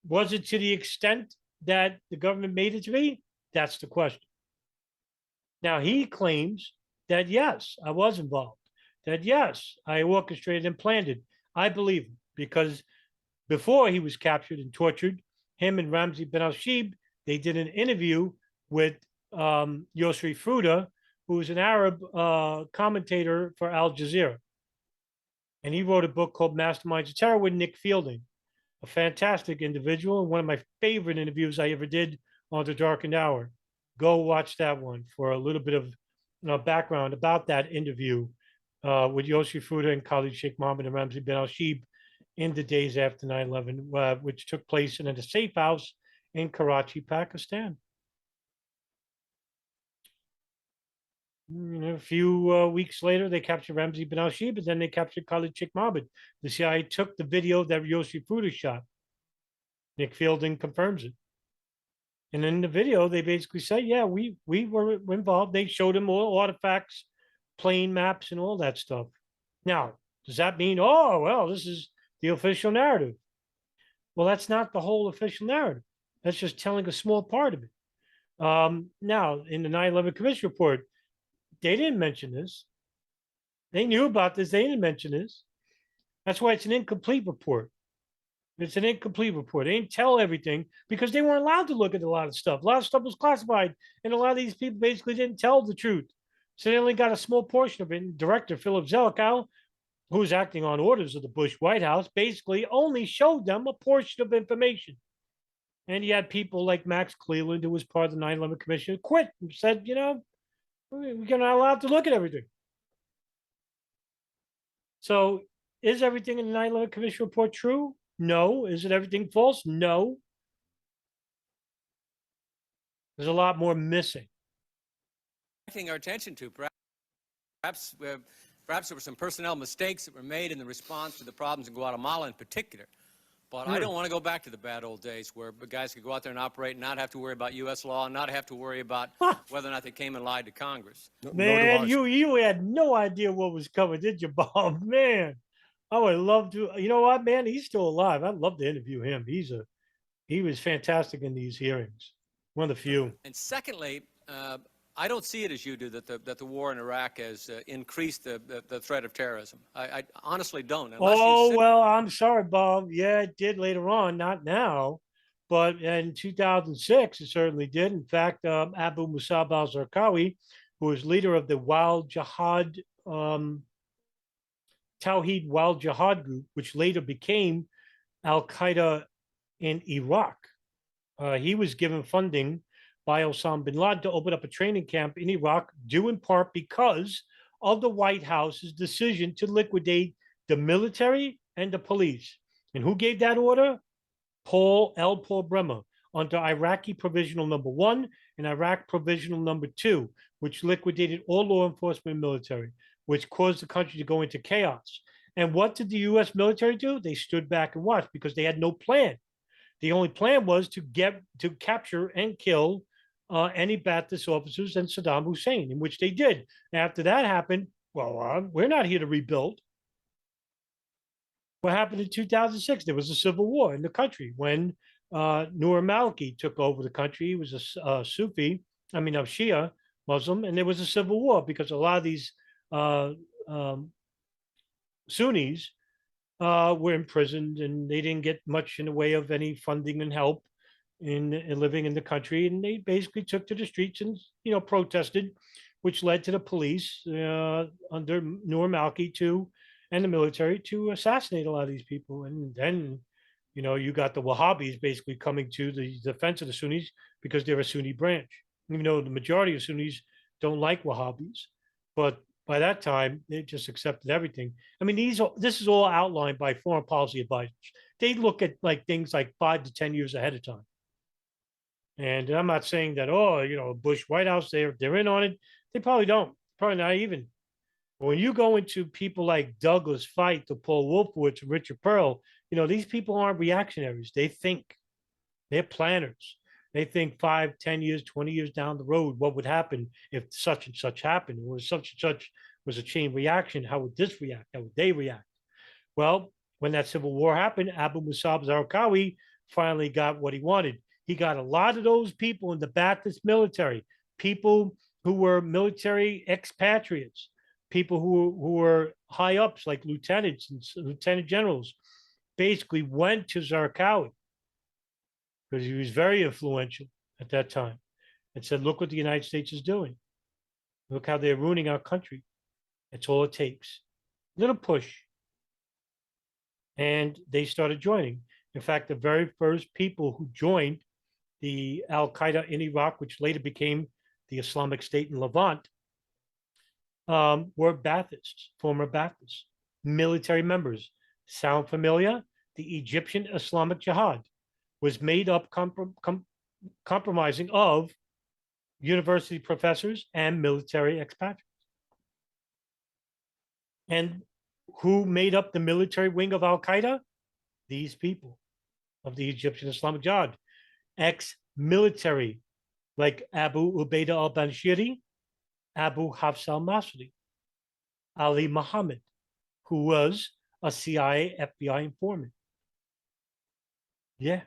Was it to the extent that the government made it to be? That's the question. Now, he claims that, yes, I was involved, that, yes, I orchestrated and planned it. I believe him, because before he was captured and tortured, him and Ramzi bin al-Shibh, they did an interview with Yosri Fruda, who is an Arab commentator for Al Jazeera. And he wrote a book called Masterminds of Terror with Nick Fielding, a fantastic individual, and one of my favorite interviews I ever did on The Darkened Hour. Go watch that one for a little bit of background about that interview with Yosri Fruda and Khalid Sheikh Mohammed and Ramzi bin al-Shibh in the days after 9/11, which took place in a safe house in Karachi, Pakistan. A few weeks later, they captured Ramzi bin al-Shibh, but then they captured Khalid Sheikh Mohammed. The CIA took the video that Yossi Fruta shot. Nick Fielding confirms it. And in the video, they basically say, yeah, we were involved. They showed him all artifacts, plane maps, and all that stuff. Now, does that mean, oh, well, this is the official narrative? Well, that's not the whole official narrative. That's just telling a small part of it. Now, in the 9/11 Commission report, they didn't mention this. They knew about this. They didn't mention this. That's why it's an incomplete report. It's an incomplete report. They didn't tell everything because they weren't allowed to look at a lot of stuff. A lot of stuff was classified, and a lot of these people basically didn't tell the truth. So they only got a small portion of it. And Director Philip Zelikow, who was acting on orders of the Bush White House, basically only showed them a portion of information. And you had people like Max Cleland, who was part of the 9/11 Commission, quit and said, you know, we're not allowed to look at everything. So is everything in the 9/11 Commission report true? No. Is it everything false? No. There's a lot more missing. Our attention to perhaps there were some personnel mistakes that were made in the response to the problems in Guatemala in particular. But I don't want to go back to the bad old days where guys could go out there and operate and not have to worry about U.S. law and not have to worry about whether or not they came and lied to Congress. Man, you had no idea what was coming, did you, Bob? Man, I would love to. You know what, man? He's still alive. I'd love to interview him. He was fantastic in these hearings. One of the few. And secondly, I don't see it as you do that the war in Iraq has increased the threat of terrorism. I honestly don't. Oh, well, I'm sorry, Bob. Yeah, it did later on, not now. But in 2006, it certainly did. In fact, Abu Musab al-Zarqawi, who was leader of the Wild Jihad, Tawhid Wild Jihad group, which later became Al-Qaeda in Iraq, he was given funding by Osama bin Laden to open up a training camp in Iraq, due in part because of the White House's decision to liquidate the military and the police. And who gave that order? Paul Bremer, under Iraqi Provisional Number 1 and Iraq Provisional Number 2, which liquidated all law enforcement and military, which caused the country to go into chaos. And what did the U.S. military do? They stood back and watched because they had no plan. The only plan was to capture and kill any Ba'athist officers and Saddam Hussein, in which they did. After that happened, well, we're not here to rebuild. What happened in 2006? There was a civil war in the country when Nur Maliki took over the country. He was a Shia Muslim, and there was a civil war because a lot of these Sunnis were imprisoned, and they didn't get much in the way of any funding and help in living in the country, and they basically took to the streets and protested, which led to the police under Nur Maliki and the military to assassinate a lot of these people. And then you got the Wahhabis basically coming to the defense of the Sunnis because they're a Sunni branch, even though the majority of Sunnis don't like Wahhabis. But by that time, they just accepted everything. I mean, this is all outlined by foreign policy advisors. They look at things like 5 to 10 years ahead of time. And I'm not saying that, Bush White House, they're in on it. They probably don't. Probably not even. But when you go into people like Douglas Feith, to Paul Wolfowitz, and Richard Pearl, these people aren't reactionaries. They think. They're planners. They think 5, 10 years, 20 years down the road, what would happen if such and such happened? Or such and such was a chain reaction. How would this react? How would they react? Well, when that civil war happened, Abu Musab al-Zarqawi finally got what he wanted. He got a lot of those people in the Ba'athist military, people who were military expatriates, people who were high ups like lieutenants and lieutenant generals, basically went to Zarqawi because he was very influential at that time, and said, look what the United States is doing. Look how they're ruining our country. That's all it takes. A little push. And they started joining. In fact, the very first people who joined the Al-Qaeda in Iraq, which later became the Islamic State in Levant, were Ba'athists, former Ba'athists, military members. Sound familiar? the Egyptian Islamic Jihad was made up compromising of university professors and military expatriates. And who made up the military wing of Al-Qaeda? These people of the Egyptian Islamic Jihad, ex-military, like Abu Ubaidah al-Banshiri, Abu Hafs al-Masri, Ali Muhammad, who was a CIA FBI informant. Yeah.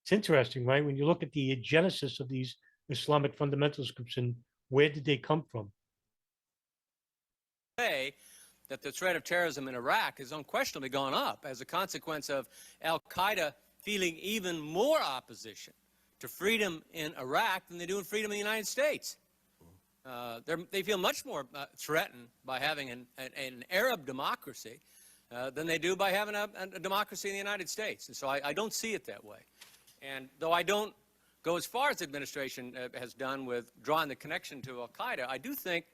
It's interesting, right? When you look at the genesis of these Islamic fundamentalist groups and where did they come from? Say that the threat of terrorism in Iraq has unquestionably gone up as a consequence of al-Qaeda feeling even more opposition to freedom in Iraq than they do in freedom in the United States. They feel much more threatened by having an Arab democracy than they do by having a democracy in the United States. And so I don't see it that way. And though I don't go as far as the administration has done with drawing the connection to al-Qaeda, I do think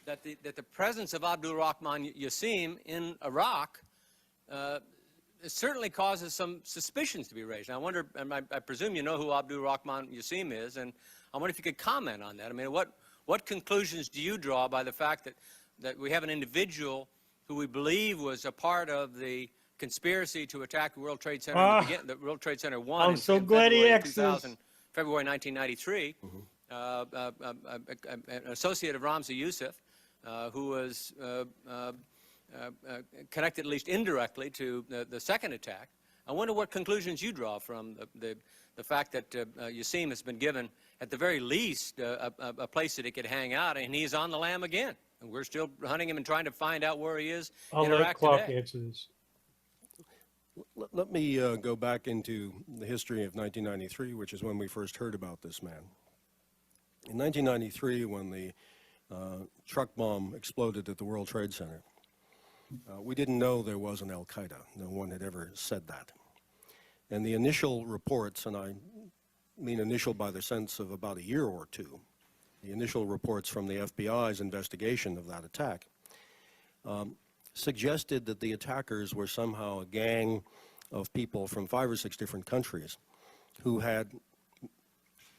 that the presence of Abdul Rahman Yassim in Iraq certainly causes some suspicions to be raised. And I wonder, and I presume you know who Abdul Rahman Yassim is, and I wonder if you could comment on that. I mean, what conclusions do you draw by the fact that we have an individual who we believe was a part of the conspiracy to attack the World Trade Center, the World Trade Center 1 I'm so glad he asked this. February 1993, an associate of Ramzi Youssef, who was connected at least indirectly to the second attack. I wonder what conclusions you draw from the fact that Yassim has been given, at the very least, a place that he could hang out, and he's on the lam again. And we're still hunting him and trying to find out where he is I'll in let Iraq Clarke today. answer this. Let me go back into the history of 1993, which is when we first heard about this man. In 1993, when the truck bomb exploded at the World Trade Center, we didn't know there was an al-Qaeda. No one had ever said that. And the initial reports, and I mean initial by the sense of about a year or two, the initial reports from the FBI's investigation of that attack, suggested that the attackers were somehow a gang of people from 5 or 6 different countries who had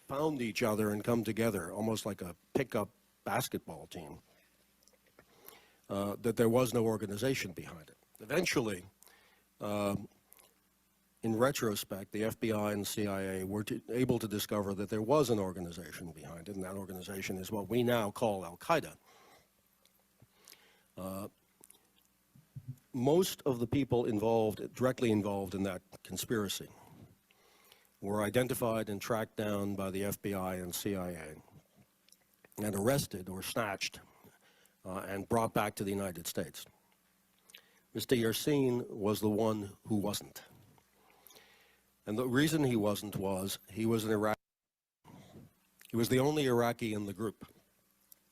found each other and come together, almost like a pickup basketball team, that there was no organization behind it. Eventually, in retrospect, the FBI and CIA were able to discover that there was an organization behind it, and that organization is what we now call Al-Qaeda. Most of the people directly involved in that conspiracy were identified and tracked down by the FBI and CIA and arrested or snatched and brought back to the United States. Mr. Yassin was the one who wasn't. And the reason he wasn't was he was an Iraqi. He was the only Iraqi in the group.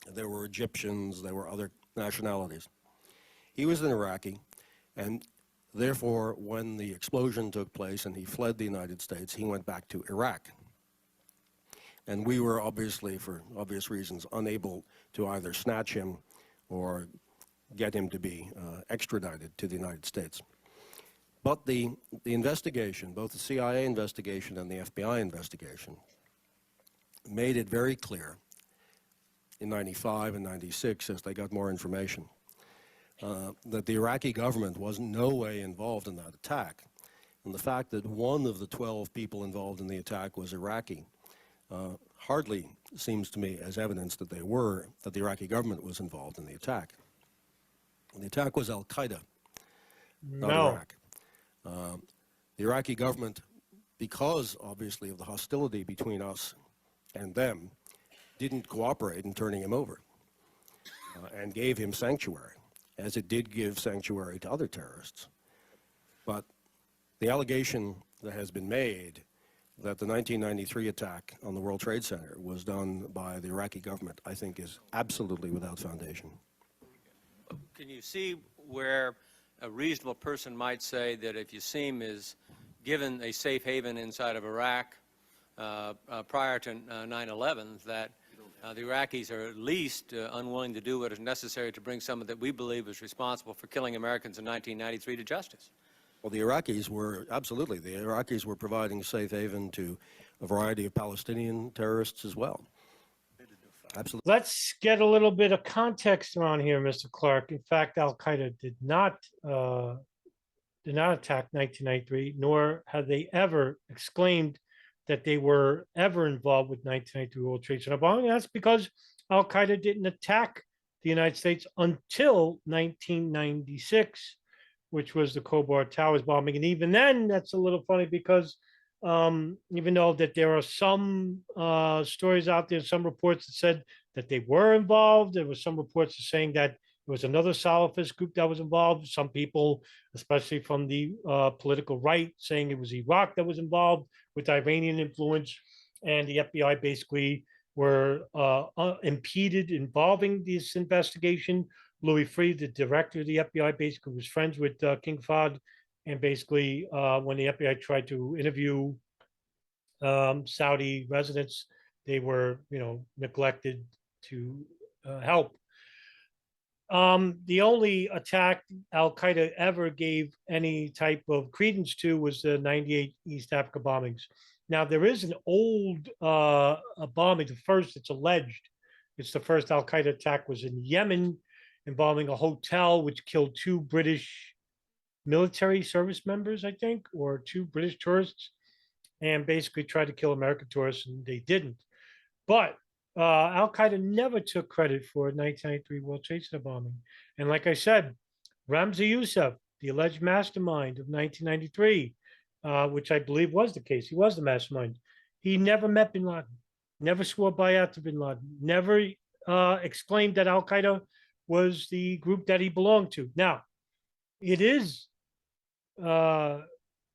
There were Egyptians, there were other nationalities. He was an Iraqi, and therefore, when the explosion took place and he fled the United States, he went back to Iraq. And we were obviously, for obvious reasons, unable to either snatch him or get him to be extradited to the United States. But the investigation, both the CIA investigation and the FBI investigation, made it very clear in 95 and 96, as they got more information, that the Iraqi government was in no way involved in that attack. And the fact that one of the 12 people involved in the attack was Iraqi hardly seems to me as evidence that that the Iraqi government was involved in the attack. The attack was Al-Qaeda, not Iraq. The Iraqi government, because obviously of the hostility between us and them, didn't cooperate in turning him over and gave him sanctuary, as it did give sanctuary to other terrorists. But the allegation that has been made that the 1993 attack on the World Trade Center was done by the Iraqi government, I think, is absolutely without foundation. Can you see where a reasonable person might say that if Yassim is given a safe haven inside of Iraq prior to 9/11, that the Iraqis are at least unwilling to do what is necessary to bring someone that we believe is responsible for killing Americans in 1993 to justice? Well, the Iraqis were, absolutely, the Iraqis were providing safe haven to a variety of Palestinian terrorists as well. Absolutely. Let's get a little bit of context around here, Mr. Clark. In fact, Al-Qaeda did not attack 1993, nor have they ever exclaimed that they were ever involved with 1993 World Trade Center bombing. That's because Al-Qaeda didn't attack the United States until 1996, which was the Khobar Towers bombing. And even then, that's a little funny because even though that there are some stories out there, some reports that said that they were involved, there were some reports saying that there was another Salafist group that was involved. Some people, especially from the political right, saying it was Iraq that was involved with Iranian influence, and the FBI basically were impeded involving this investigation. Louis Freeh, the director of the FBI, basically was friends with King Fahd, and basically when the FBI tried to interview Saudi residents, they were, neglected to help. The only attack Al-Qaeda ever gave any type of credence to was the 98 East Africa bombings. Now, there is an old bombing, the first, it's alleged, it's the first Al-Qaeda attack was in Yemen, involving a hotel which killed 2 British military service members, I think, or 2 British tourists, and basically tried to kill American tourists, and they didn't. But Al-Qaeda never took credit for 1993 World Trade Center bombing. And like I said, Ramzi Youssef, the alleged mastermind of 1993, which I believe was the case, he was the mastermind, he never met bin Laden, never swore bayat to bin Laden, never exclaimed that Al-Qaeda was the group that he belonged to. Now, it is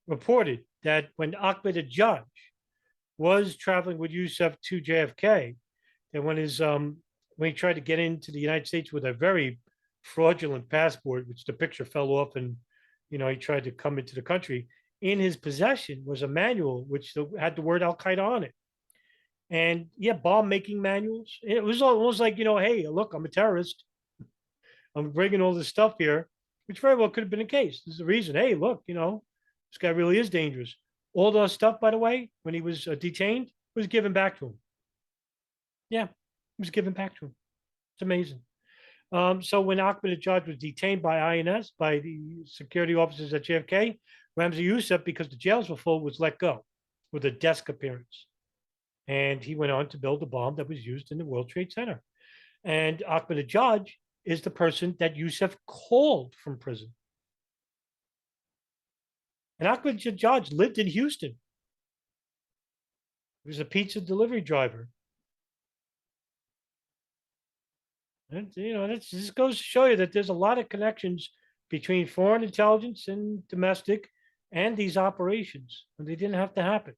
reported that when Ahmed Judge was traveling with Youssef to JFK, that when he tried to get into the United States with a very fraudulent passport, which the picture fell off, and he tried to come into the country, in his possession was a manual which had the word Al-Qaeda on it. And yeah, bomb making manuals. It was almost like, hey, look, I'm a terrorist. I'm bringing all this stuff here, which very well could have been the case. This is the reason. Hey, look, this guy really is dangerous. All the stuff, by the way, when he was detained, was given back to him. Yeah, it was given back to him. It's amazing. So when Ahmed Judge was detained by INS, by the security officers at JFK, Ramzi Youssef, because the jails were full, was let go with a desk appearance. And he went on to build a bomb that was used in the World Trade Center. And Ahmed Judge is the person that Youssef called from prison. And Ahmed Judge lived in Houston. He was a pizza delivery driver. And, that just goes to show you that there's a lot of connections between foreign intelligence and domestic and these operations, and they didn't have to happen.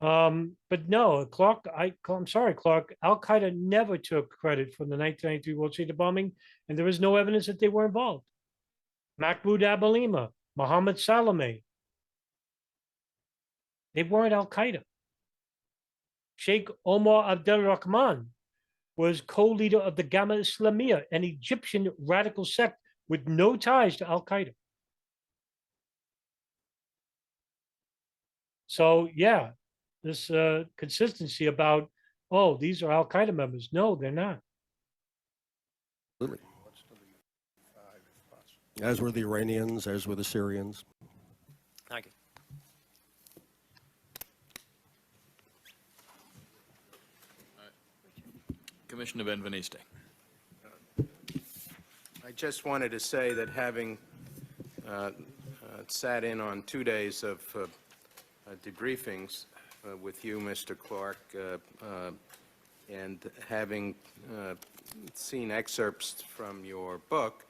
But no, Clark, I'm sorry, Clark, Al-Qaeda never took credit for the 1993 World Trade Center bombing, and there is no evidence that they were involved. Mahmoud Abalima, Mohammed Salameh, they weren't Al-Qaeda. Sheikh Omar Abdel Rahman was co-leader of the Gamma Islamiyah, an Egyptian radical sect with no ties to Al-Qaeda. So yeah, this consistency about, oh, these are Al-Qaeda members. No, they're not. Absolutely. As were the Iranians, as were the Syrians. Thank you. Commissioner Benveniste. I just wanted to say that having sat in on 2 days of debriefings with you, Mr. Clarke, and having seen excerpts from your book,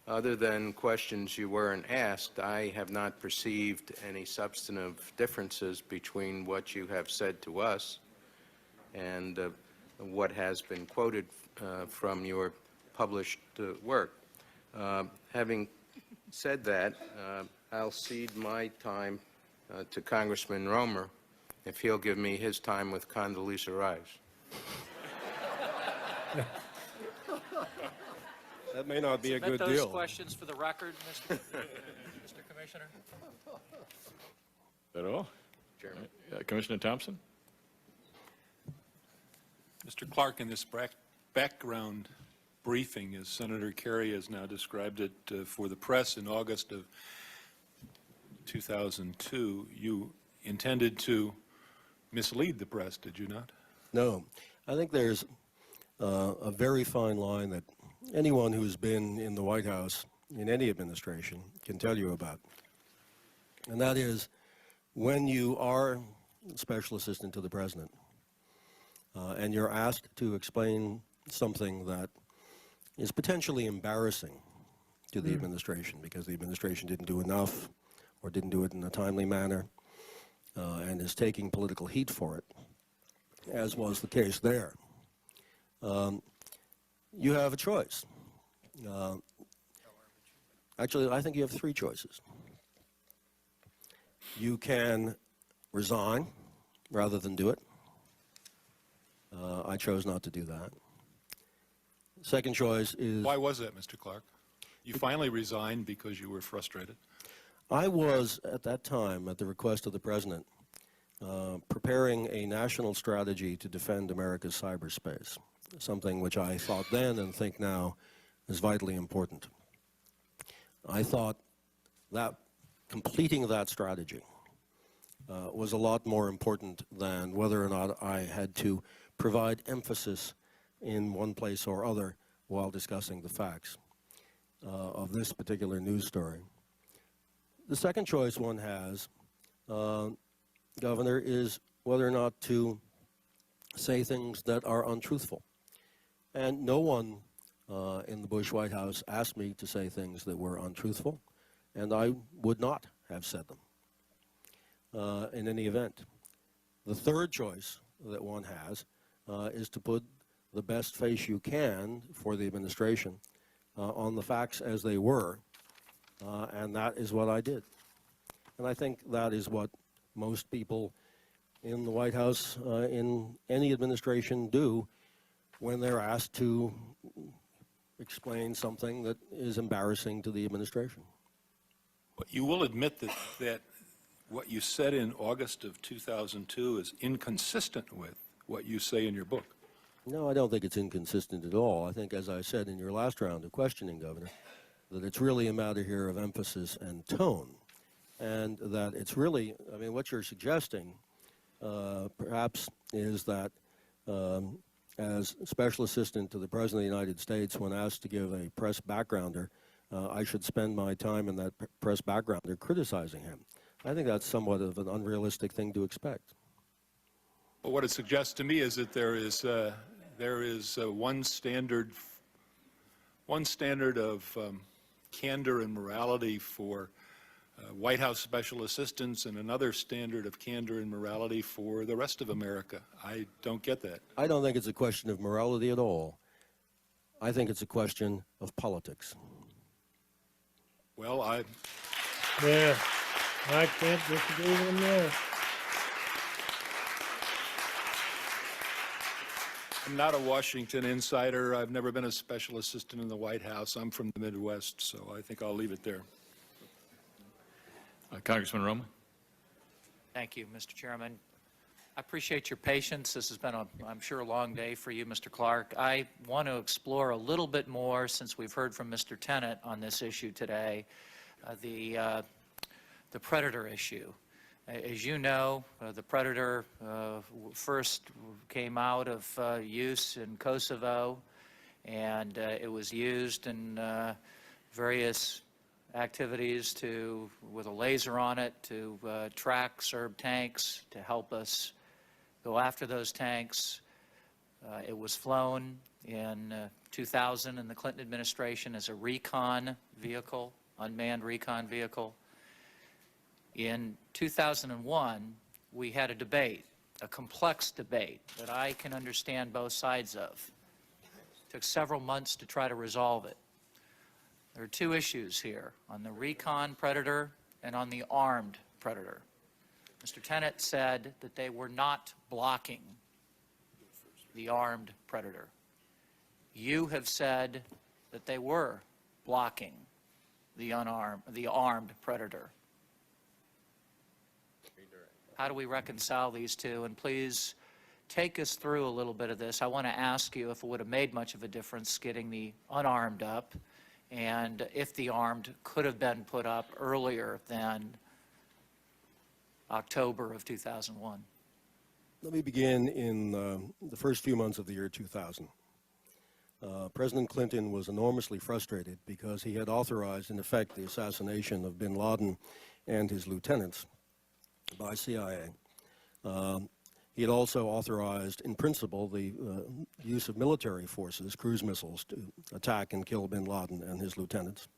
other than questions you weren't asked, I have not perceived any substantive differences between what you have said to us and what has been quoted from your published work. Having said that, I'll cede my time to Congressman Romer if he'll give me his time with Condoleezza Rice. That may not be a Submit good those deal. questions for the record, Mr. Commissioner. Is that all? Chairman. Commissioner Thompson? Mr. Clarke, in this background briefing, as Senator Kerry has now described it for the press in August of 2002, you intended to mislead the press, did you not? No, I think there's a very fine line that anyone who's been in the White House in any administration can tell you about. And that is when you are special assistant to the president and you're asked to explain something that is potentially embarrassing to the administration because the administration didn't do enough or didn't do it in a timely manner and is taking political heat for it, as was the case there. You have a choice. Actually, I think you have three choices. You can resign rather than do it. I chose not to do that. Second choice is... Why was that, Mr. Clarke? You finally resigned because you were frustrated. I was, at that time, at the request of the president, preparing a national strategy to defend America's cyberspace, something which I thought then and think now is vitally important. I thought that completing that strategy was a lot more important than whether or not I had to provide emphasis in one place or other while discussing the facts of this particular news story. The second choice one has, Governor, is whether or not to say things that are untruthful. And no one in the Bush White House asked me to say things that were untruthful, and I would not have said them in any event. The third choice that one has is to put the best face you can for the administration on the facts as they were, and that is what I did. And I think that is what most people in the White House, in any administration, do when they're asked to explain something that is embarrassing to the administration. But you will admit that what you said in August of 2002 is inconsistent with what you say in your book. No, I don't think it's inconsistent at all. I think, as I said in your last round of questioning, Governor, that it's really a matter here of emphasis and tone, and that it's really, I mean, what you're suggesting perhaps is that as Special Assistant to the President of the United States, when asked to give a press backgrounder, I should spend my time in that press backgrounder criticizing him. I think that's somewhat of an unrealistic thing to expect. Well, what it suggests to me is that there is one standard of candor and morality for White House special assistants and another standard of candor and morality for the rest of America. I don't get that. I don't think it's a question of morality at all. I think it's a question of politics. Well, Yeah, I can't disagree with him there. I'm not a Washington insider. I've never been a special assistant in the White House. I'm from the Midwest, so I think I'll leave it there. Congressman Roma? Thank you, Mr. Chairman. I appreciate your patience. This has been, I'm sure, a long day for you, Mr. Clarke. I want to explore a little bit more, since we've heard from Mr. Tennant on this issue today, the Predator issue. As you know, the Predator first came out of use in Kosovo, and it was used in various activities with a laser on it to track Serb tanks, to help us go after those tanks. It was flown in 2000 in the Clinton administration as a recon vehicle, unmanned recon vehicle. In 2001, we had a debate, a complex debate that I can understand both sides of. It took several months to try to resolve it. There are two issues here, on the recon Predator and on the armed Predator. Mr. Tennant said that they were not blocking the armed Predator. You have said that they were blocking the armed predator. How do we reconcile these two? And please take us through a little bit of this. I want to ask you if it would have made much of a difference getting the unarmed up, and if the armed could have been put up earlier than October of 2001. Let me begin in the first few months of the year 2000. President Clinton was enormously frustrated because he had authorized, in effect, the assassination of bin Laden and his lieutenants by CIA. He had also authorized, in principle, the use of military forces, cruise missiles, to attack and kill bin Laden and his lieutenants.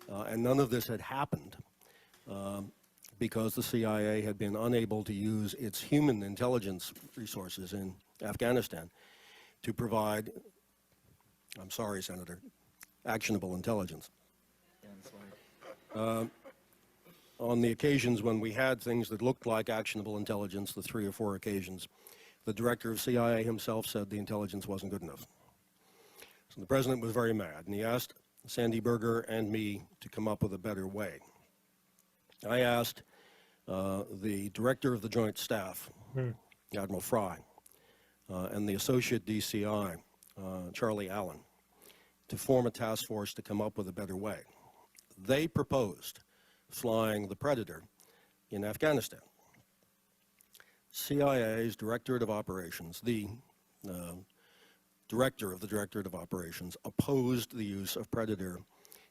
And none of this had happened because the CIA had been unable to use its human intelligence resources in Afghanistan to provide, I'm sorry, Senator, actionable intelligence. On the occasions when we had things that looked like actionable intelligence, the 3 or 4 occasions, the director of CIA himself said the intelligence wasn't good enough. So the president was very mad, and he asked Sandy Berger and me to come up with a better way. I asked the director of the Joint Staff, Admiral Fry, and the associate DCI, Charlie Allen, to form a task force to come up with a better way. They proposed flying the Predator in Afghanistan. CIA's Directorate of Operations, the director of the Directorate of Operations, opposed the use of Predator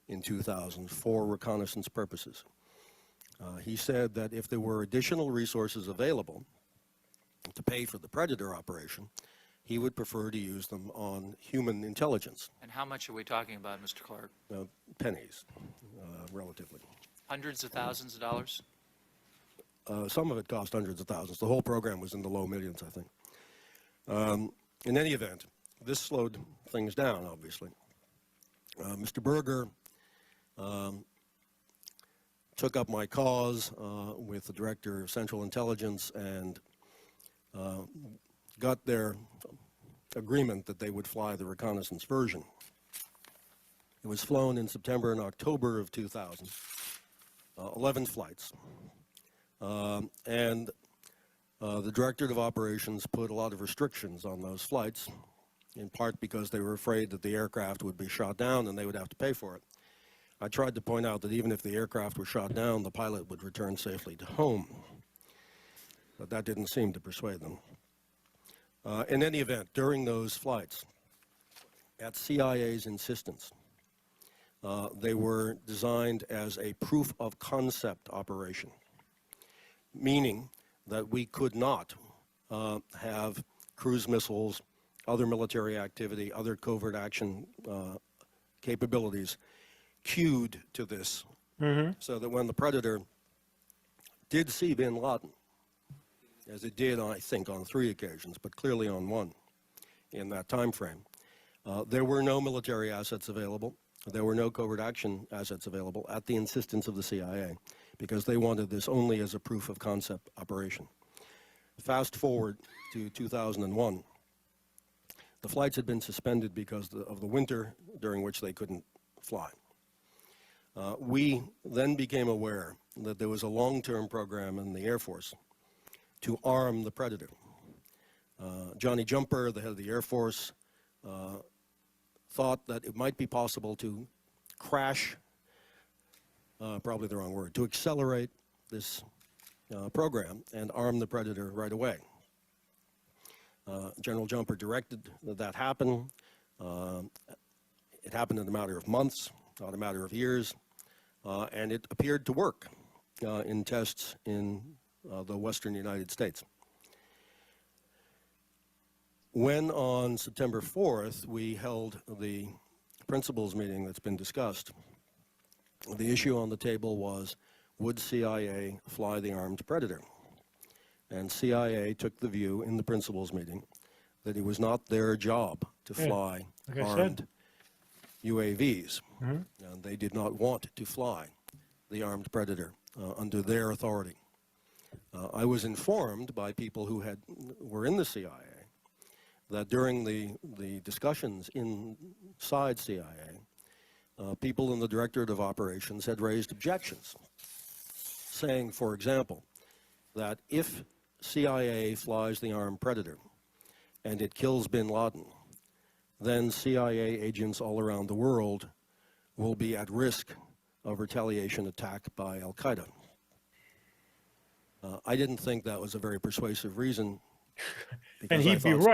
in 2000 for reconnaissance purposes. He said that if there were additional resources available to pay for the Predator operation, he would prefer to use them on human intelligence. And how much are we talking about, Mr. Clarke? Pennies, relatively. Hundreds of thousands of dollars? Some of it cost hundreds of thousands. The whole program was in the low millions, I think. In any event, this slowed things down, obviously. Mr. Berger took up my cause with the Director of Central Intelligence and got their agreement that they would fly the reconnaissance version. It was flown in September and October of 2000, 11 flights. And the Directorate of Operations put a lot of restrictions on those flights, in part because they were afraid that the aircraft would be shot down and they would have to pay for it. I tried to point out that even if the aircraft were shot down, the pilot would return safely to home. But that didn't seem to persuade them. In any event, during those flights, at CIA's insistence, they were designed as a proof of concept operation, meaning that we could not have cruise missiles, other military activity, other covert action capabilities cued to this, so that when the Predator did see bin Laden, as it did, I think, on 3 occasions, but clearly on 1 in that time frame, there were no military assets available. There were no covert action assets available at the insistence of the CIA, because they wanted this only as a proof of concept operation. Fast forward to 2001. The flights had been suspended because of the winter during which they couldn't fly. We then became aware that there was a long-term program in the Air Force to arm the Predator. Johnny Jumper, the head of the Air Force, thought that it might be possible to crash, probably the wrong word, to accelerate this program and arm the Predator right away. General Jumper directed that happen. It happened in a matter of months, not a matter of years, and it appeared to work in tests in the western United States. When on September 4th we held the principals meeting that's been discussed, the issue on the table was, would CIA fly the armed Predator? And CIA took the view in the principals meeting that it was not their job to fly armed UAVs. And they did not want to fly the armed Predator under their authority. I was informed by people who were in the CIA that during the discussions inside CIA, people in the Directorate of Operations had raised objections, saying, for example, that if CIA flies the armed predator and it kills bin Laden, then CIA agents all around the world will be at risk of retaliation attack by Al-Qaeda. I didn't think that was a very persuasive reason. And because I he'd be thought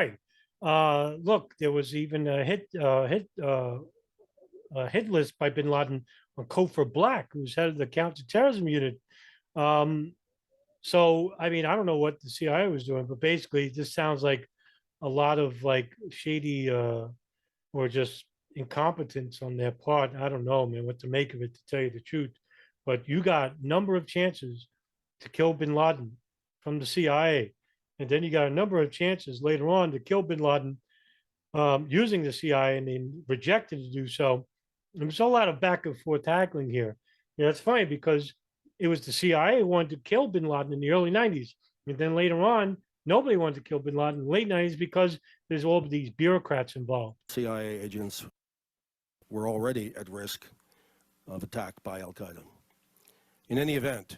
right. Look, there was even a hit list by bin Laden on Cofer Black, who's head of the counterterrorism unit. So, I mean, I don't know what the CIA was doing, but basically this sounds like a lot of like shady or just incompetence on their part. I don't know, man, what to make of it, to tell you the truth. But you got a number of chances to kill bin Laden from the CIA. And then you got a number of chances later on to kill bin Laden using the CIA, and they rejected to do so. There's a lot of back and forth tackling here. You know, it's funny because it was the CIA who wanted to kill bin Laden in the early 90s. And then later on, nobody wanted to kill bin Laden in the late 90s because there's all of these bureaucrats involved. CIA agents were already at risk of attack by Al-Qaeda. In any event,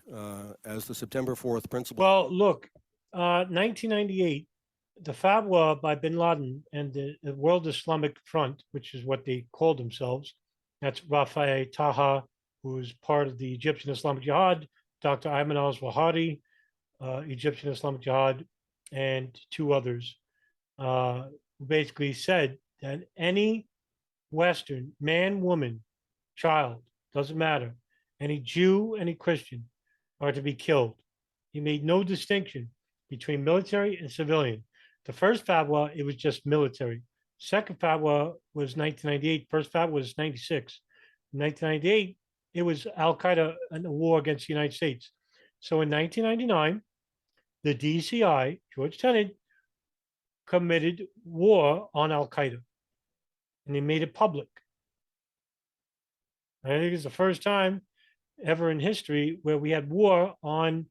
as the September 4th principle... Well, look, 1998, the fatwa by bin Laden and the World Islamic Front, which is what they called themselves, that's Rafi Taha, who's part of the Egyptian Islamic Jihad, Dr. Ayman al-Zawahiri, Egyptian Islamic Jihad, and two others, who basically said that any Western man, woman, child, doesn't matter, any Jew, any Christian, are to be killed. He made no distinction between military and civilian. The first fatwa, it was just military. Second fatwa was 1998. First fatwa was 96. In 1998, it was Al-Qaeda and a war against the United States. So in 1999, the DCI, George Tenet, committed war on Al-Qaeda. And they made it public. I think it's the first time ever in history where we had war on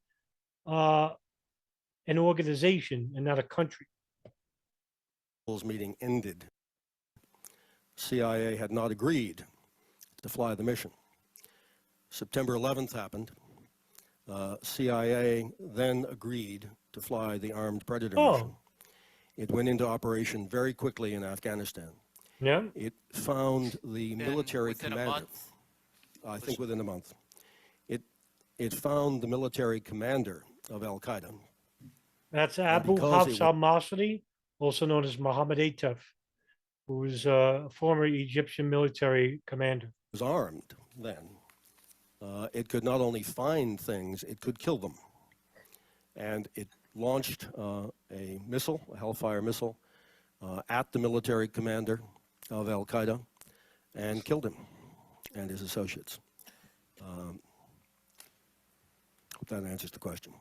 an organization and not a country. Meeting ended. CIA had not agreed to fly the mission. September 11th happened. CIA then agreed to fly the armed predator mission. It went into operation very quickly in Afghanistan. Yeah. It found the military within a commander. month? I think within a month. It found the military commander of Al-Qaeda. That's Abu because Hafs al-Masri, also known as Mohammed Atef, who was a former Egyptian military commander. Was armed then. It could not only find things, it could kill them. And it launched a missile, a Hellfire missile, at the military commander of Al-Qaeda and killed him and his associates. Hope that answers the question.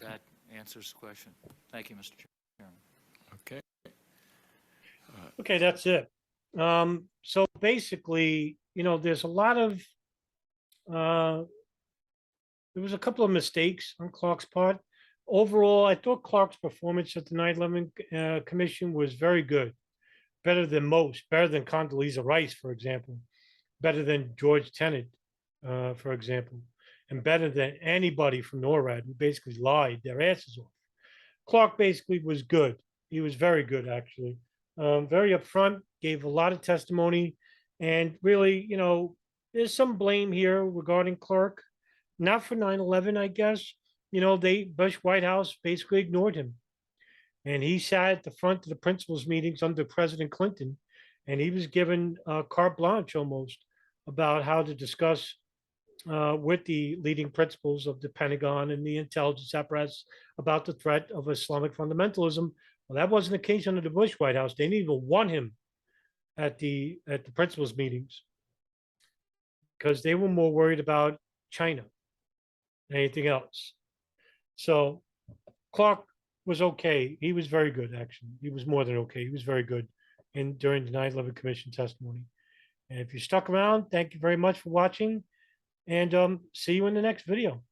That answers the question. Thank you, Mr. Chairman. Okay. Okay, that's it. So basically, you know, there's a lot of, there was a couple of mistakes on Clarke's part. Overall, I thought Clarke's performance at the 9/11 Commission was very good. Better than most, better than Condoleezza Rice, for example, better than George Tenet, for example, and better than anybody from NORAD who basically lied their asses off. Clarke basically was good. He was very good, actually. Very upfront, gave a lot of testimony, and really, you know, there's some blame here regarding Clarke. Not for 9/11, I guess. You know, Bush White House basically ignored him. And he sat at the front of the principals meetings under President Clinton, and he was given carte blanche almost about how to discuss with the leading principals of the Pentagon and the intelligence apparatus about the threat of Islamic fundamentalism. Well, that wasn't the case under the Bush White House. They didn't even want him at the principals meetings because they were more worried about China than anything else. So Clarke was okay. He was very good, actually. He was more than okay. He was very good during the 9/11 Commission testimony. And if you stuck around, thank you very much for watching, and see you in the next video.